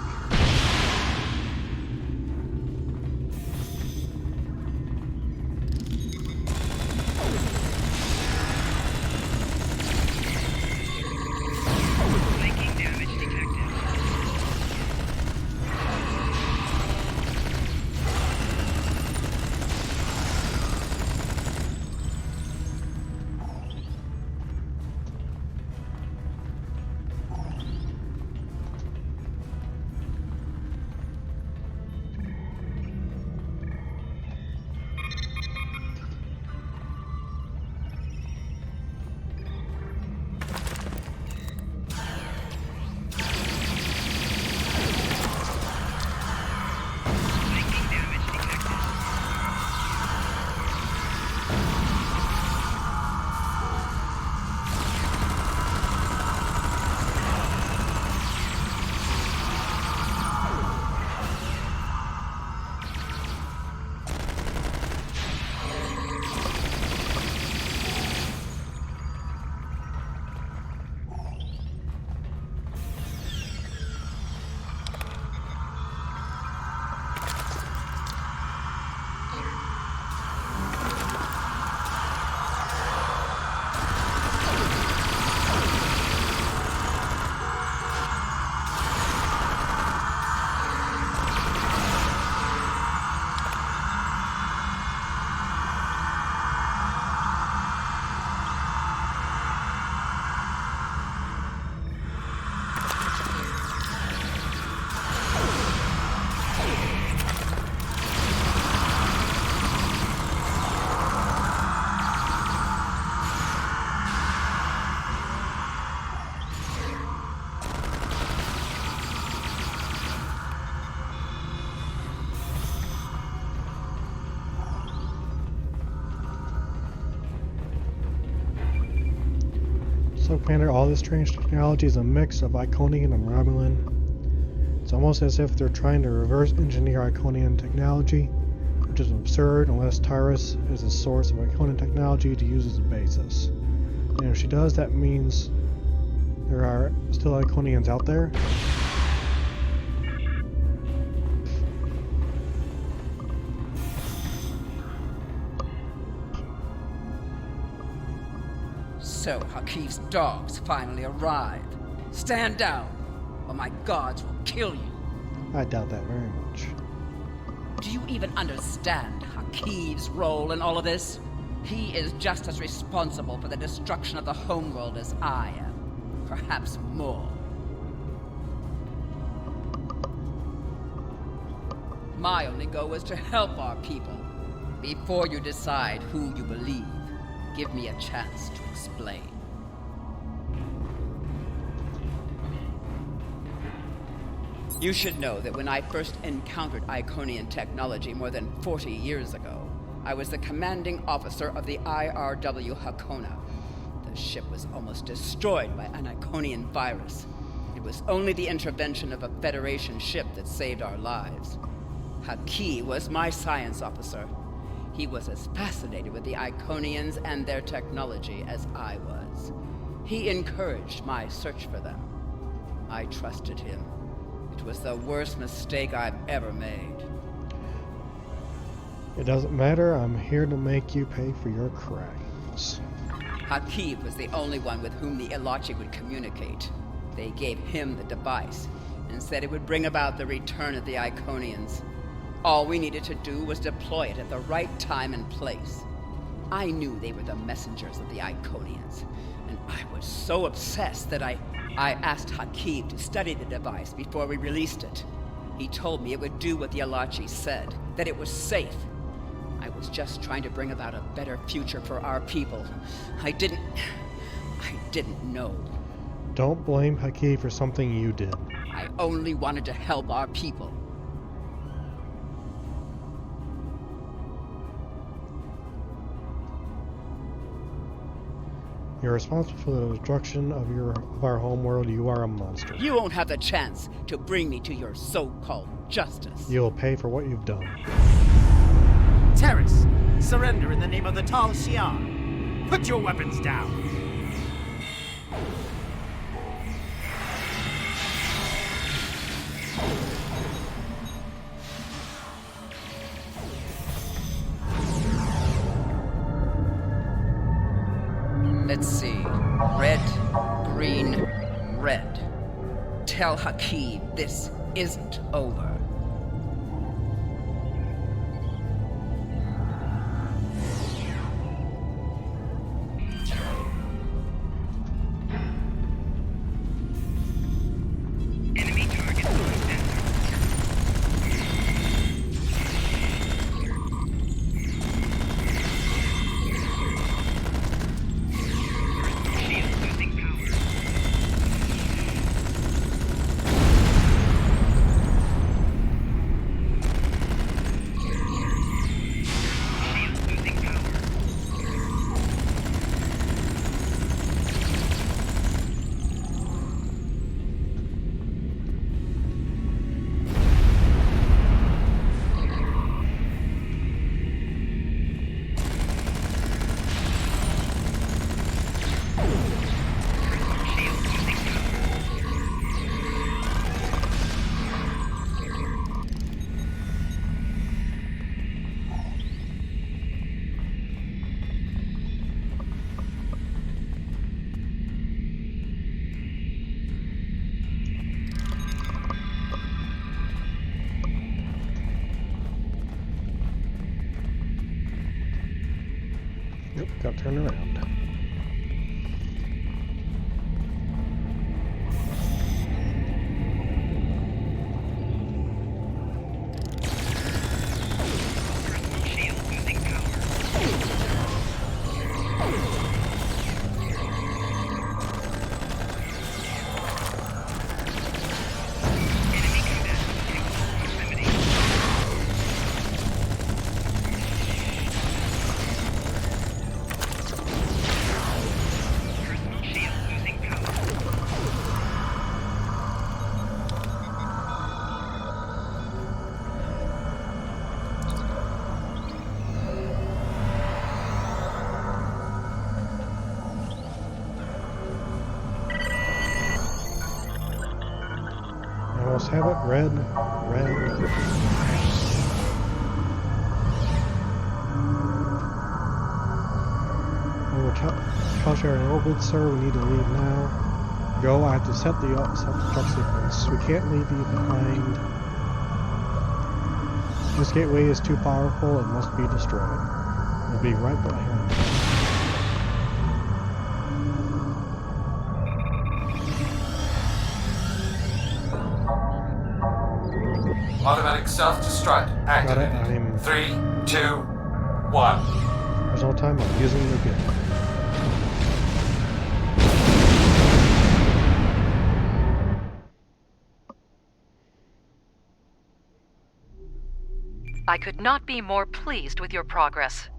So, Commander, all this strange technology is a mix of Iconian and Romulan. It's almost as if they're trying to reverse engineer Iconian technology, which is absurd unless Tyrus is a source of Iconian technology to use as a basis. And if she does, that means there are still Iconians out there. So, Hakif's dogs finally arrive. Stand down, or my guards will kill you. I doubt that very much. Do you even understand Hakif's role in all of this? He is just as responsible for the destruction of the homeworld as I am. Perhaps more. My only goal is to help our people. Before you decide who you believe, give me a chance to explain. You should know that when I first encountered Iconian technology more than 40 years ago, I was the commanding officer of the IRW Hakona. The ship was almost destroyed by an Iconian virus. It was only the intervention of a Federation ship that saved our lives. Haki was my science officer. He was as fascinated with the Iconians and their technology as I was. He encouraged my search for them. I trusted him. It was the worst mistake I've ever made. It doesn't matter, I'm here to make you pay for your crimes. Hakib was the only one with whom the Ilachi would communicate. They gave him the device and said it would bring about the return of the Iconians. All we needed to do was deploy it at the right time and place. I knew they were the messengers of the Iconians, and I was so obsessed that I asked Hakib to study the device before we released it. He told me it would do what the Ilachi said, that it was safe. I was just trying to bring about a better future for our people. I didn't know. Don't blame Haki for something you did. I only wanted to help our people. You're responsible for the destruction of our homeworld. You are a monster. You won't have the chance to bring me to your so-called justice. You'll pay for what you've done. Terrace, surrender in the name of the Tal Shiar. Put your weapons down. Let's see. Red, green, red. Tell Hakeem this isn't over. Yep, got turned around. Almost have it. Red, red. We're Talshire in orbit, sir. We need to leave now. Go. I have to set the self-destruct sequence. We can't leave you behind. This gateway is too powerful. It must be destroyed. We'll be right behind. Automatic self-destruct activated. 3, 2, 1. There's no time. I'm using it again. I could not be more pleased with your progress.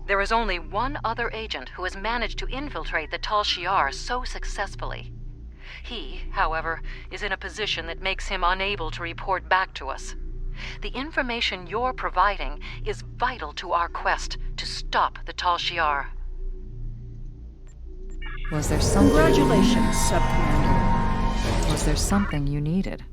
There is only one other agent who has managed to infiltrate the Tal Shiar so successfully. He, however, is in a position that makes him unable to report back to us. The information you're providing is vital to our quest to stop the Tal Shiar. Was there something... Congratulations, Sub-Commander. Was there something you needed?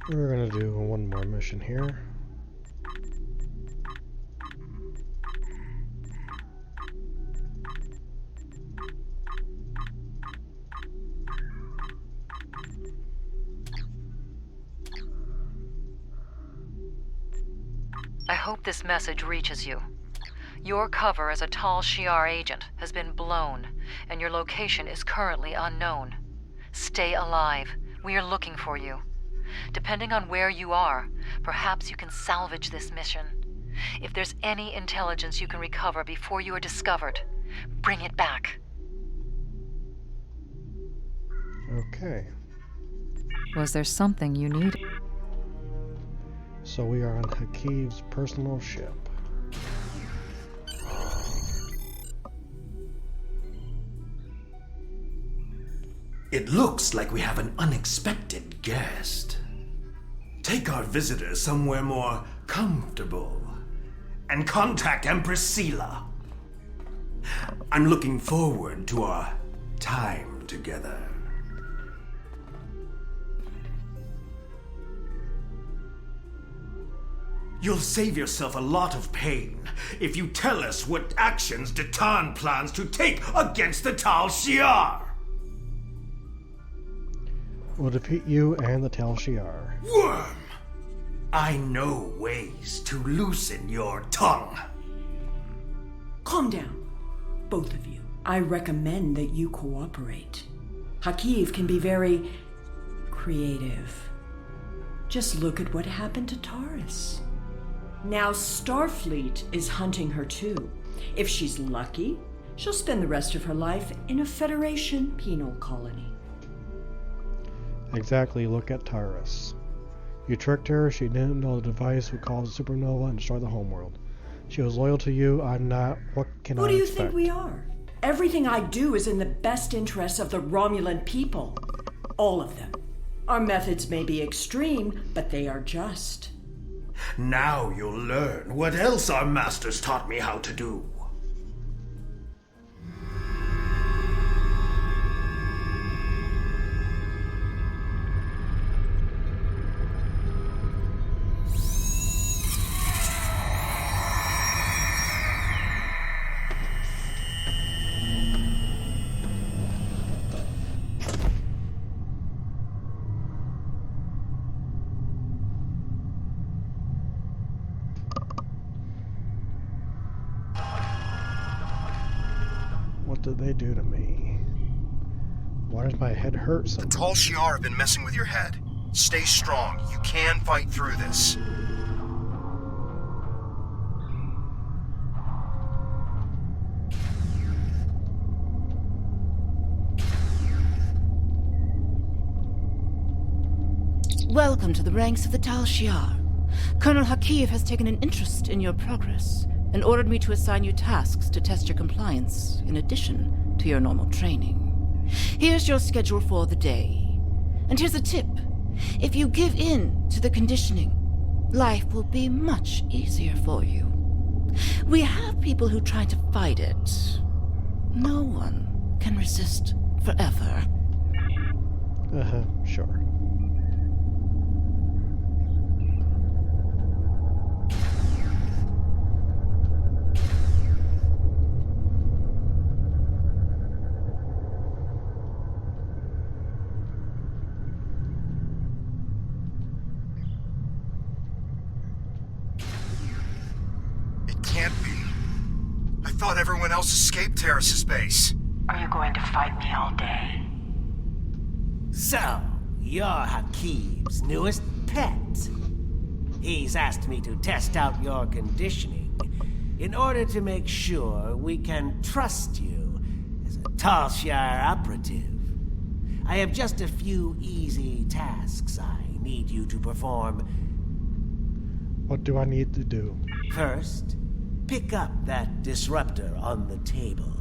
We're gonna do one more mission here. I hope this message reaches you. Your cover as a Tal Shiar agent has been blown, and your location is currently unknown. Stay alive. We are looking for you. Depending on where you are, perhaps you can salvage this mission. If there's any intelligence you can recover before you are discovered, bring it back. Okay. Was there something you needed? So we are on Hakiv's personal ship. It looks like we have an unexpected guest. Take our visitor somewhere more comfortable and contact Empress Sela. I'm looking forward to our time together. You'll save yourself a lot of pain if you tell us what actions Datan plans to take against the Tal Shiar. We'll defeat you and the Tal Shiar. Worm! I know ways to loosen your tongue. Calm down, both of you. I recommend that you cooperate. Hakiv can be very creative. Just look at what happened to Taurus. Now Starfleet is hunting her too. If she's lucky, she'll spend the rest of her life in a Federation penal colony. Exactly, look at Taurus. You tricked her, she didn't know the device would cause a supernova and destroy the homeworld. She was loyal to you, I'm not. What can I expect? Who do you think we are? Everything I do is in the best interests of the Romulan people. All of them. Our methods may be extreme, but they are just. Now you'll learn what else our masters taught me how to do. What did they do to me? Why does my head hurt so The much? Tal Shiar have been messing with your head. Stay strong. You can fight through this. Welcome to the ranks of the Tal Shiar. Colonel Hakiv has taken an interest in your progress and ordered me to assign you tasks to test your compliance, in addition to your normal training. Here's your schedule for the day. And here's a tip. If you give in to the conditioning, life will be much easier for you. We have people who try to fight it. No one can resist forever. Sure. It can't be. I thought everyone else escaped Terrace's base. Are you going to fight me all day? So, you're Hakiv's newest pet. He's asked me to test out your conditioning in order to make sure we can trust you as a Tal Shiar operative. I have just a few easy tasks I need you to perform. What do I need to do? First, pick up that disruptor on the table.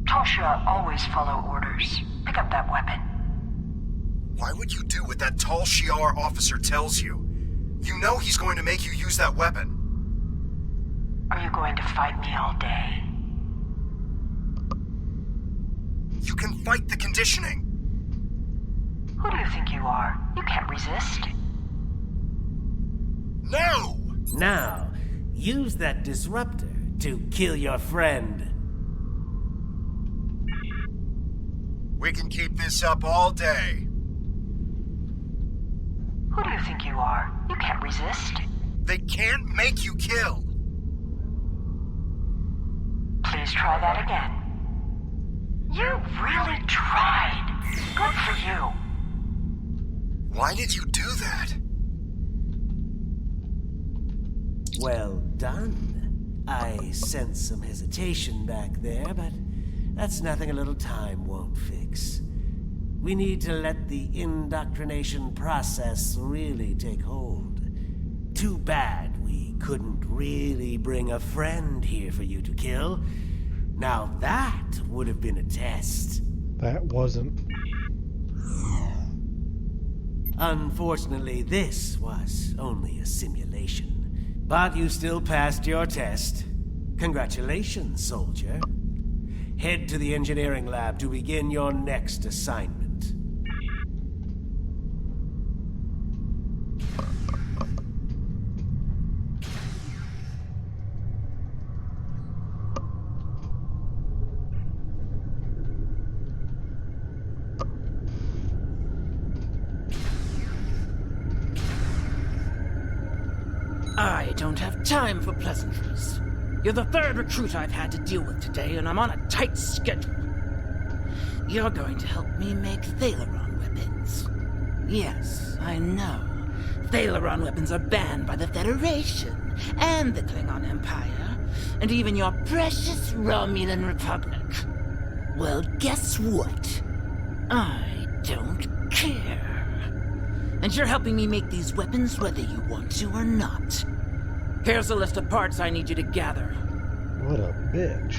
Tal Shiar always follow orders. Pick up that weapon. Why would you do what that Tal Shiar officer tells you? You know he's going to make you use that weapon. Are you going to fight me all day? You can fight the conditioning. Who do you think you are? You can't resist. No! Now, use that disruptor to kill your friend. We can keep this up all day. Who do you think you are? You can't resist. They can't make you kill. Please try that again. You really tried. Good for you. Why did you do that? Well done. I sense some hesitation back there, but that's nothing a little time won't fix. We need to let the indoctrination process really take hold. Too bad we couldn't really bring a friend here for you to kill. Now that would have been a test. That wasn't. Unfortunately, this was only a simulation. But you still passed your test. Congratulations, soldier. Head to the engineering lab to begin your next assignment. I don't have time for pleasantries. You're the third recruit I've had to deal with today, and I'm on a tight schedule. You're going to help me make Thaleron weapons. Yes, I know. Thaleron weapons are banned by the Federation, and the Klingon Empire, and even your precious Romulan Republic. Well, guess what? I don't care. And you're helping me make these weapons whether you want to or not. Here's a list of parts I need you to gather. What a bitch.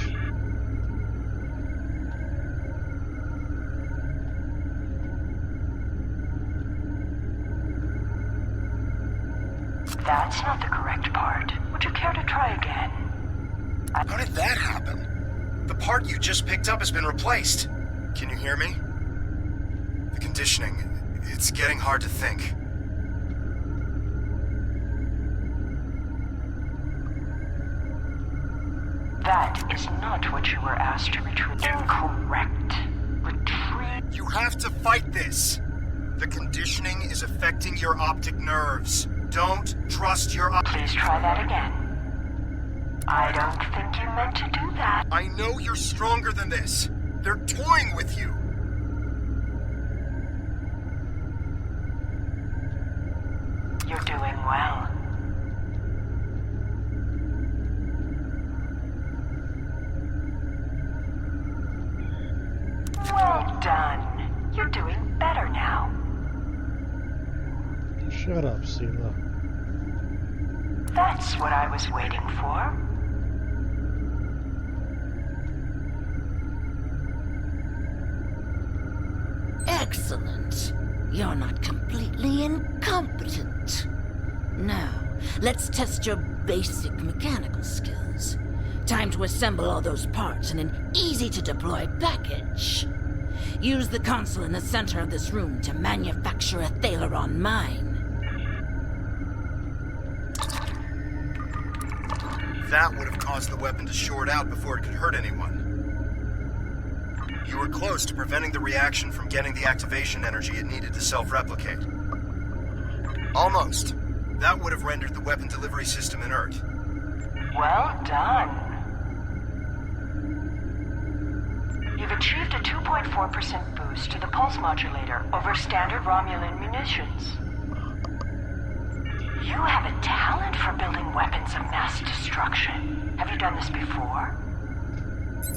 That's not the correct part. Would you care to try again? How did that happen? The part you just picked up has been replaced. Can you hear me? The conditioning, it's getting hard to think. That is not what you were asked to retrieve. Incorrect. Retrieve. You have to fight this. The conditioning is affecting your optic nerves. Don't trust your Please try that again. I don't think you meant to do that. I know you're stronger than this. They're toying with you. You're doing well. Well done. You're doing better now. Shut up, Sela. That's what I was waiting for. Excellent. You're not completely incompetent. Now, let's test your basic mechanical skills. Time to assemble all those parts in an easy-to-deploy package. Use the console in the center of this room to manufacture a Thaleron mine. That would have caused the weapon to short out before it could hurt anyone. You were close to preventing the reaction from getting the activation energy it needed to self-replicate. Almost. That would have rendered the weapon delivery system inert. Well done. You've achieved a 2.4% boost to the pulse modulator over standard Romulan munitions. You have a talent for building weapons of mass destruction. Have you done this before?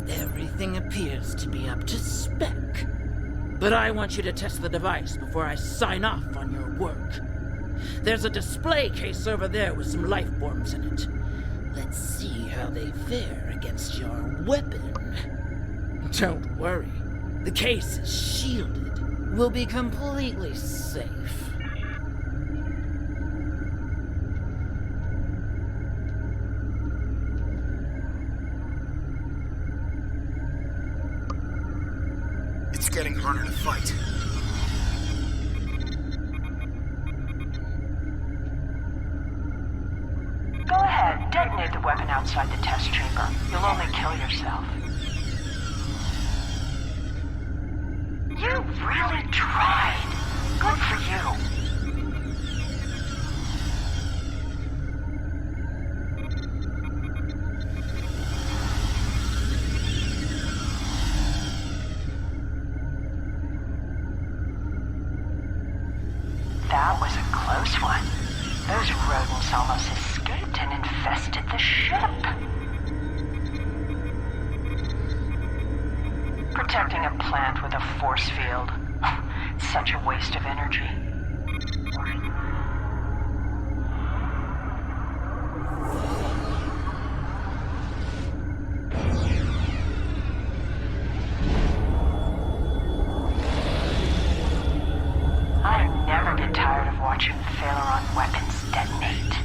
Everything appears to be up to spec. But I want you to test the device before I sign off on your work. There's a display case over there with some life forms in it. Let's see how they fare against your weapon. Don't worry. The case is shielded. We'll be completely safe. It's getting harder to fight. ahead. Detonate the weapon outside the test chamber. You'll only kill yourself. You really tried. Good for you. That was a close one. Those rodents almost escaped and infested the ship. Protecting a plant with a force field. Such a waste of energy. I never get tired of watching Phaleron weapons detonate.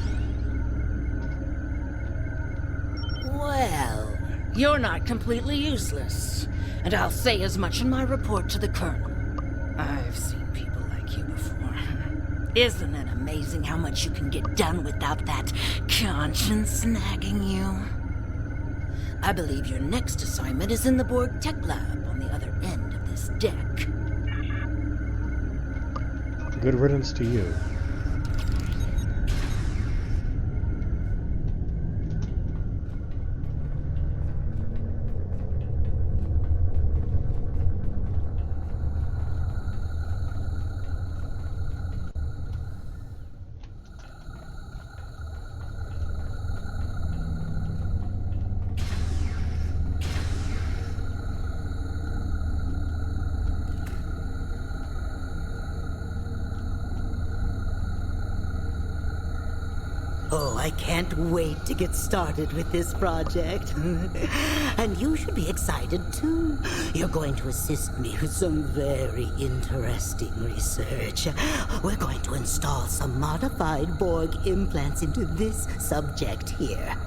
Well, you're not completely useless. And I'll say as much in my report to the Colonel. I've seen people like you before. Isn't it amazing how much you can get done without that conscience nagging you? I believe your next assignment is in the Borg Tech Lab on the other end of this deck. Good riddance to you. Oh, I can't wait to get started with this project. And you should be excited too. You're going to assist me with some very interesting research. We're going to install some modified Borg implants into this subject here.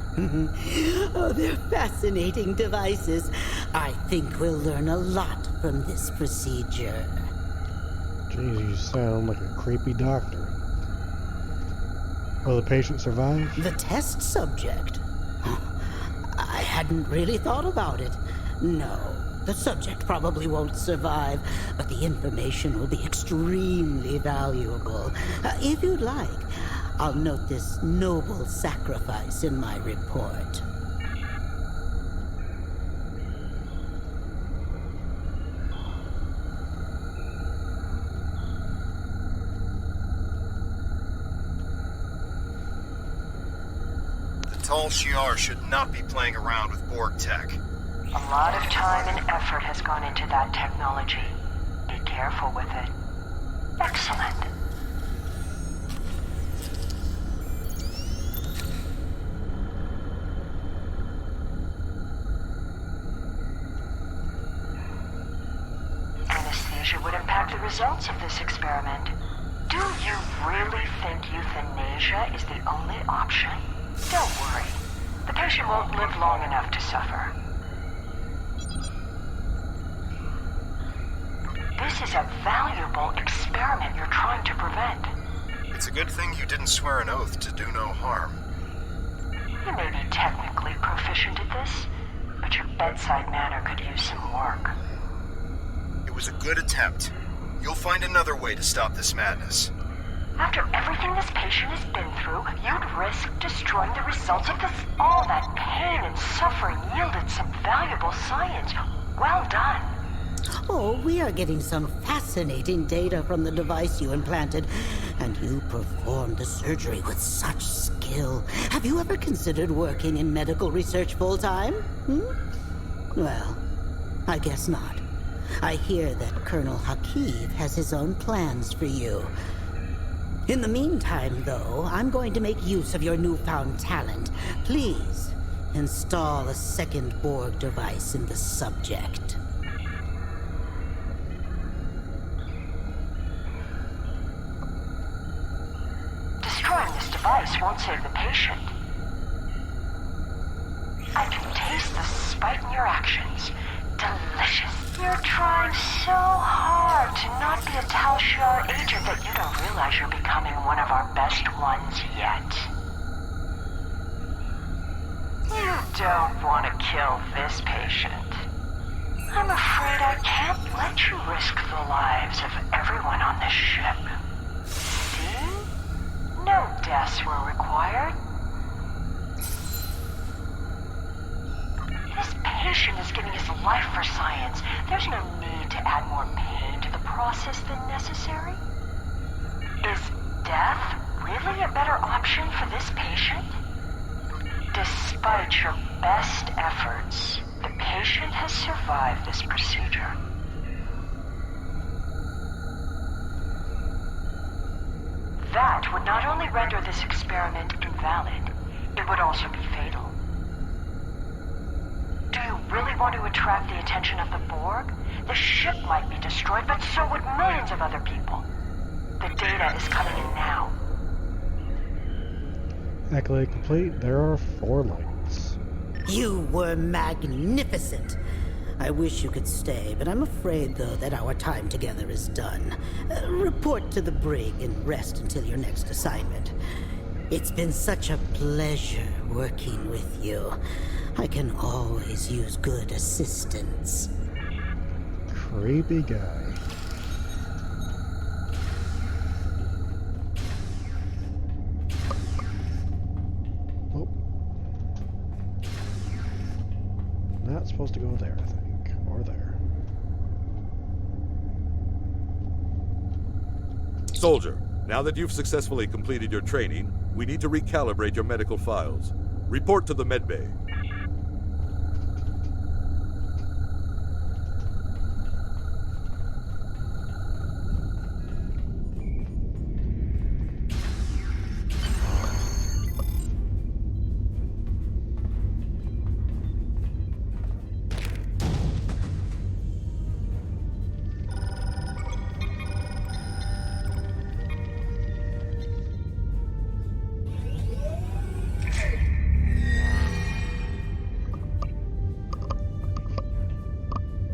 Oh, they're fascinating devices. I think we'll learn a lot from this procedure. Jeez, you sound like a creepy doctor. Will the patient survive? The test subject? I hadn't really thought about it. No, the subject probably won't survive, but the information will be extremely valuable. If you'd like, I'll note this noble sacrifice in my report. Tal Shiar should not be playing around with Borg tech. A lot of time and effort has gone into that technology. Be careful with it. Excellent. Anesthesia would impact the results of this experiment. Do you really think euthanasia is the only option? Don't worry. The patient won't live long enough to suffer. This is a valuable experiment you're trying to prevent. It's a good thing you didn't swear an oath to do no harm. You may be technically proficient at this, but your bedside manner could use some work. It was a good attempt. You'll find another way to stop this madness. After everything this patient has been through, you'd risk destroying the results of this. All that pain and suffering yielded some valuable science. Well done. Oh, we are getting some fascinating data from the device you implanted, and you performed the surgery with such skill. Have you ever considered working in medical research full-time? Well, I guess not. I hear that Colonel Hakiv has his own plans for you. In the meantime, though, I'm going to make use of your newfound talent. Please, install a second Borg device in the subject. Destroying this device won't save the patient. I can taste the spite in your actions. Delicious. You're trying so hard to not be a Tal Shiar agent that you don't realize you're becoming one of our best ones yet. don't want to kill this patient. I'm afraid I can't let you risk the lives of everyone on this ship. See? No deaths were required. This patient is giving his life for science. There's no need to add more pain to the process than necessary. Is death really a better option for this patient? Despite your best efforts, the patient has survived this procedure. That would not only render this experiment invalid, it would also be fatal. Do you really want to attract the attention of the Borg? The ship might be destroyed, but so would millions of other people. The data is coming in now. Accolade complete. There are 4 lights. You were magnificent. I wish you could stay, but I'm afraid, though, that our time together is done. Report to the brig and rest until your next assignment. It's been such a pleasure working with you. I can always use good assistance. Creepy guy. Oh. Not supposed to go there, I think. Or there. Soldier, now that you've successfully completed your training, we need to recalibrate your medical files. Report to the medbay.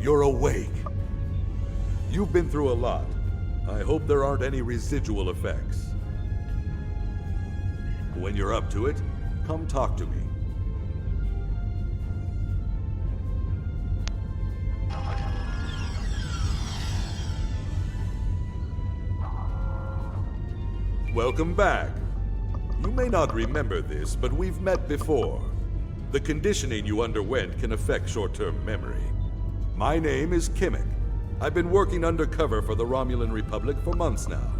You're awake. You've been through a lot. I hope there aren't any residual effects. When you're up to it, come talk to me. Welcome back. You may not remember this, but we've met before. The conditioning you underwent can affect short-term memory. My name is Kimmick. I've been working undercover for the Romulan Republic for months now.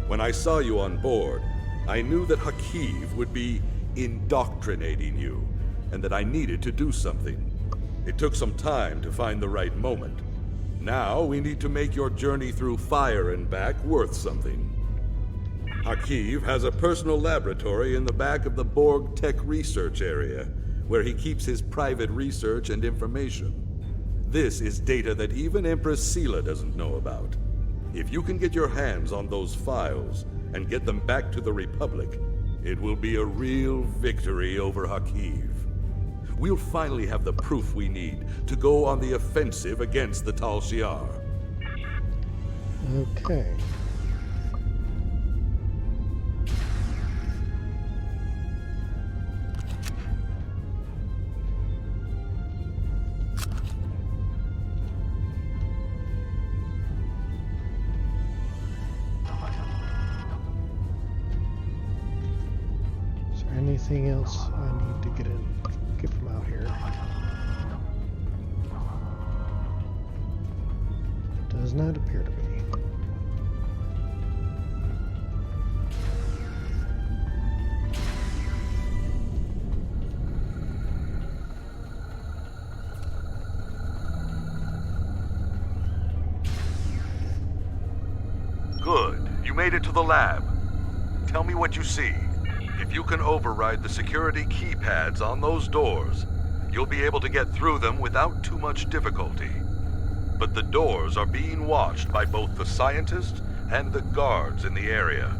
When I saw you on board, I knew that Hakiv would be indoctrinating you, and that I needed to do something. It took some time to find the right moment. Now we need to make your journey through fire and back worth something. Hakiv has a personal laboratory in the back of the Borg Tech Research Area, where he keeps his private research and information. This is data that even Empress Sela doesn't know about. If you can get your hands on those files and get them back to the Republic, it will be a real victory over Hakiv. We'll finally have the proof we need to go on the offensive against the Tal Shiar. Okay. Anything else I need to get from out here? Does not appear to be. Good. You made it to the lab. Tell me what you see. If you can override the security keypads on those doors, you'll be able to get through them without too much difficulty. But the doors are being watched by both the scientists and the guards in the area.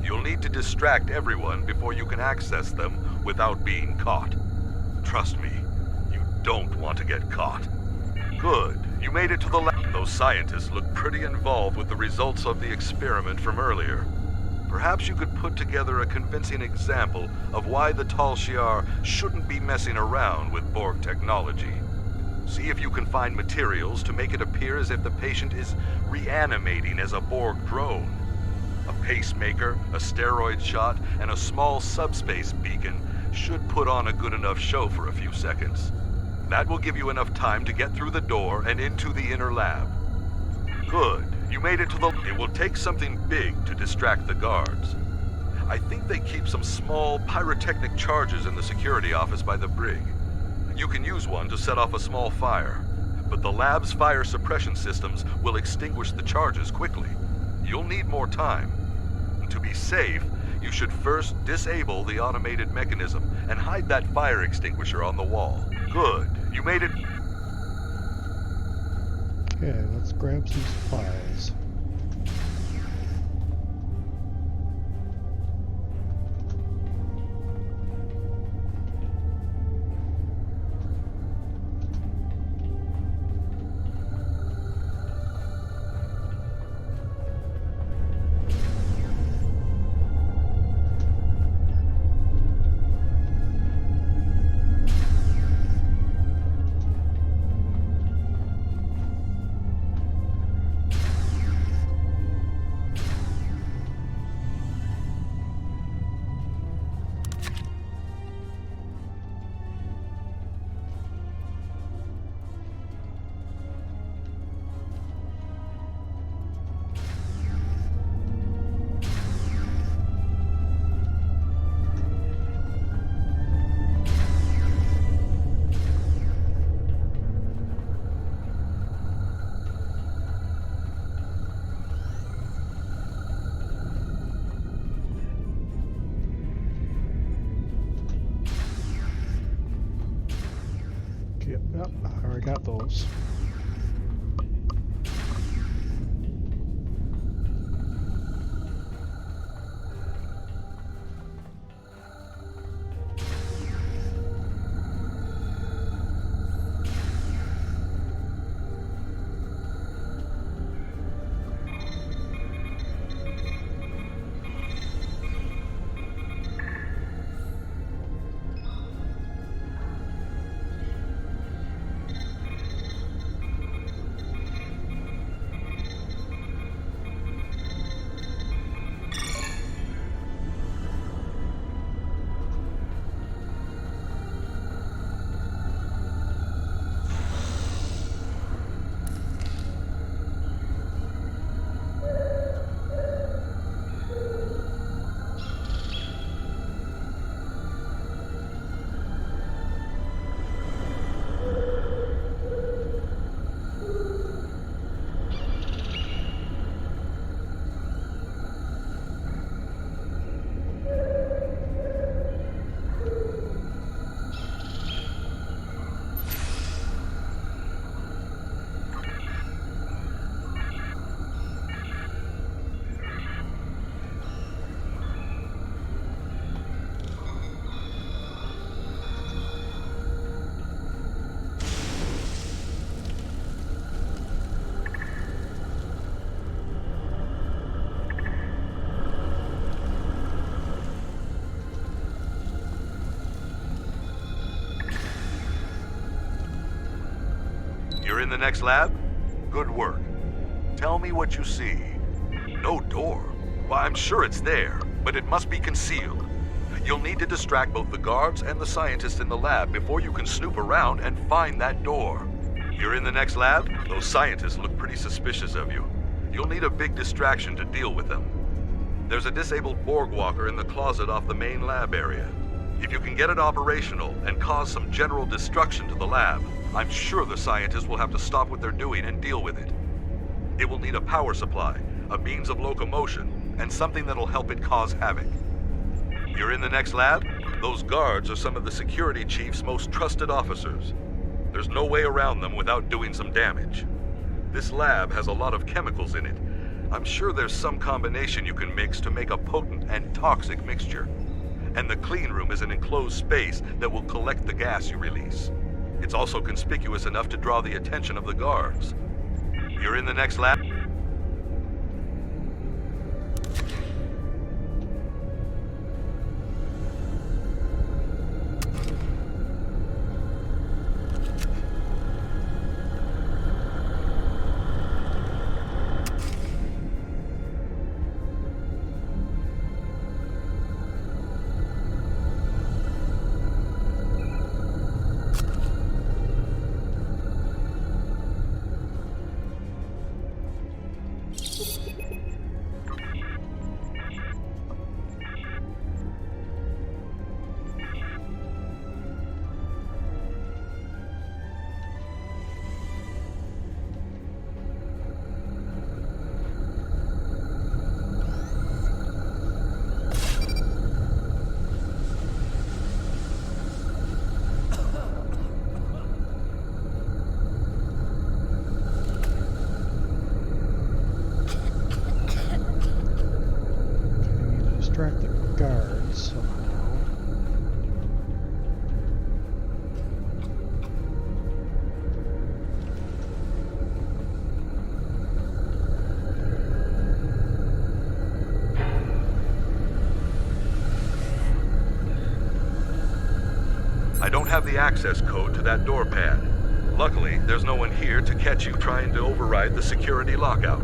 You'll need to distract everyone before you can access them without being caught. Trust me, you don't want to get caught. Good. You made it to the lab. Those scientists look pretty involved with the results of the experiment from earlier. Perhaps you could put together a convincing example of why the Tal Shiar shouldn't be messing around with Borg technology. See if you can find materials to make it appear as if the patient is reanimating as a Borg drone. A pacemaker, a steroid shot, and a small subspace beacon should put on a good enough show for a few seconds. That will give you enough time to get through the door and into the inner lab. Good. You made it to the... It will take something big to distract the guards. I think they keep some small pyrotechnic charges in the security office by the brig. You can use one to set off a small fire, but the lab's fire suppression systems will extinguish the charges quickly. You'll need more time. To be safe, you should first disable the automated mechanism and hide that fire extinguisher on the wall. Good. You made it... Okay, let's grab some supplies. Yep, I already got those. You're in the next lab? Good work. Tell me what you see. No door? Well, I'm sure it's there, but it must be concealed. You'll need to distract both the guards and the scientists in the lab before you can snoop around and find that door. You're in the next lab? Those scientists look pretty suspicious of you. You'll need a big distraction to deal with them. There's a disabled Borg walker in the closet off the main lab area. If you can get it operational and cause some general destruction to the lab, I'm sure the scientists will have to stop what they're doing and deal with it. It will need a power supply, a means of locomotion, and something that'll help it cause havoc. You're in the next lab? Those guards are some of the security chief's most trusted officers. There's no way around them without doing some damage. This lab has a lot of chemicals in it. I'm sure there's some combination you can mix to make a potent and toxic mixture. And the clean room is an enclosed space that will collect the gas you release. It's also conspicuous enough to draw the attention of the guards. You're in the next lab? I don't have the access code to that door pad. Luckily, there's no one here to catch you trying to override the security lockout.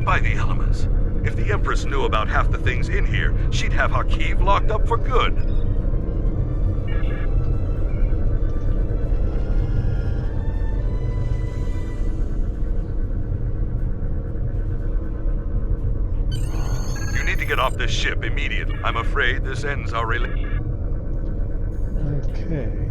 By the elements. If the Empress knew about half the things in here, she'd have Hakiv locked up for good. You need to get off this ship immediately. I'm afraid this ends our relationship. Okay.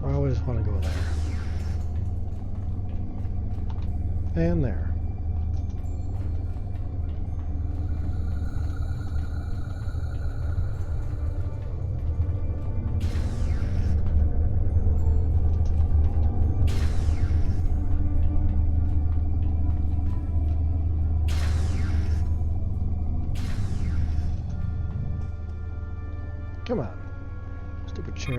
I always want to go there. And there. Come on. Stupid chair.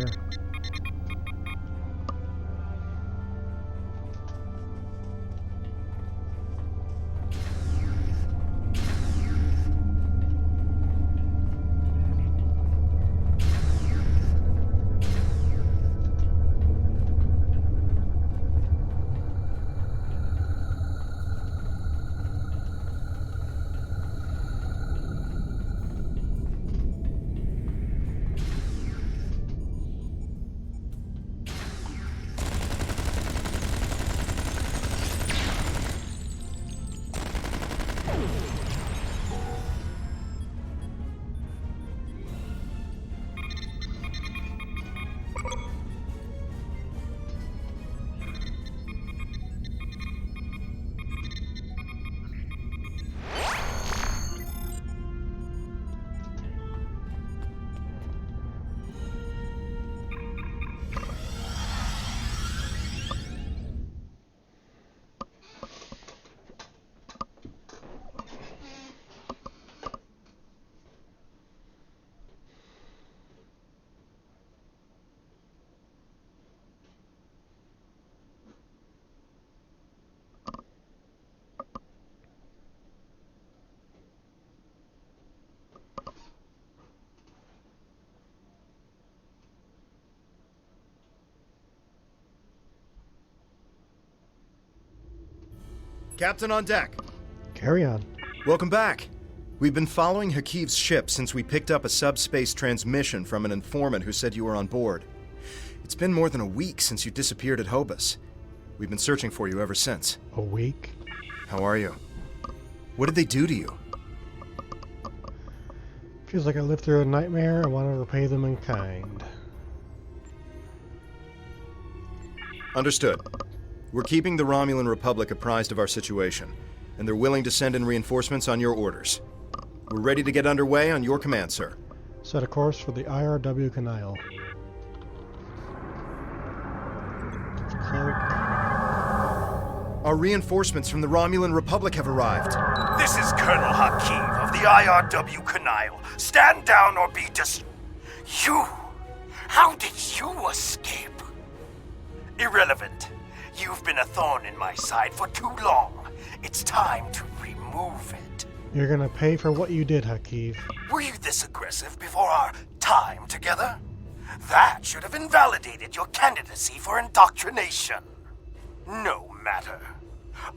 Captain on deck. Carry on. Welcome back. We've been following Hakiv's ship since we picked up a subspace transmission from an informant who said you were on board. It's been more than a week since you disappeared at Hobus. We've been searching for you ever since. A week? How are you? What did they do to you? Feels like I lived through a nightmare. I want to repay them in kind. Understood. We're keeping the Romulan Republic apprised of our situation, and they're willing to send in reinforcements on your orders. We're ready to get underway on your command, sir. Set a course for the IRW Canal. Our reinforcements from the Romulan Republic have arrived. This is Colonel Hakiv of the IRW Canal. Stand down or be You! How did you escape? Irrelevant. You've been a thorn in my side for too long. It's time to remove it. You're gonna pay for what you did, Hakiv. Were you this aggressive before our time together? That should have invalidated your candidacy for indoctrination. No matter.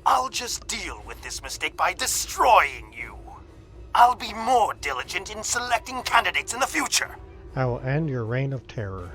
I'll just deal with this mistake by destroying you. I'll be more diligent in selecting candidates in the future. I will end your reign of terror.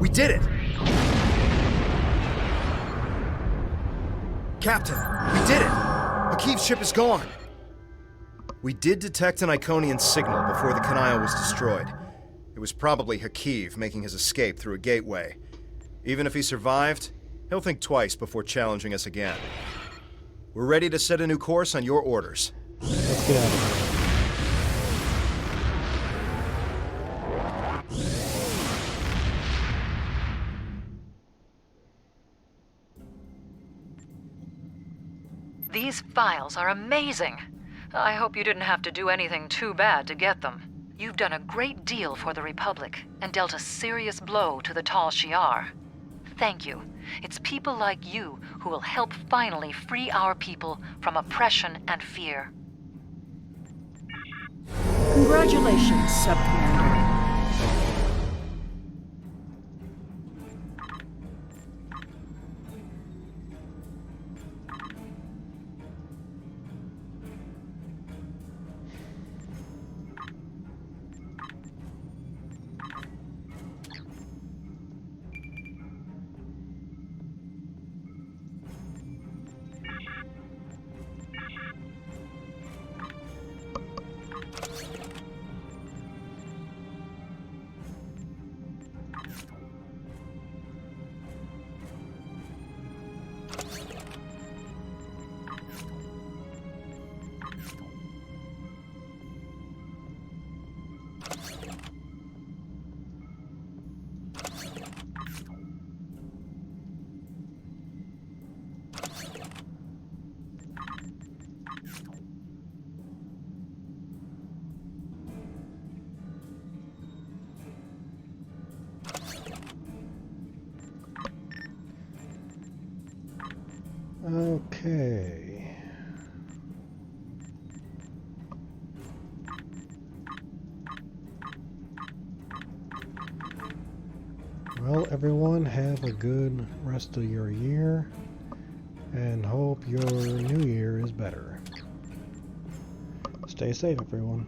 We did it! Captain, we did it! Akiv's ship is gone! We did detect an Iconian signal before the Kanaya was destroyed. It was probably Hakiv making his escape through a gateway. Even if he survived, he'll think twice before challenging us again. We're ready to set a new course on your orders. Let's get out of here. These files are amazing. I hope you didn't have to do anything too bad to get them. You've done a great deal for the Republic and dealt a serious blow to the Tal Shiar. Thank you. It's people like you who will help finally free our people from oppression and fear. Congratulations, Sub-Commander. Okay. Well, everyone, have a good rest of your year, and hope your new year is better. Stay safe, everyone.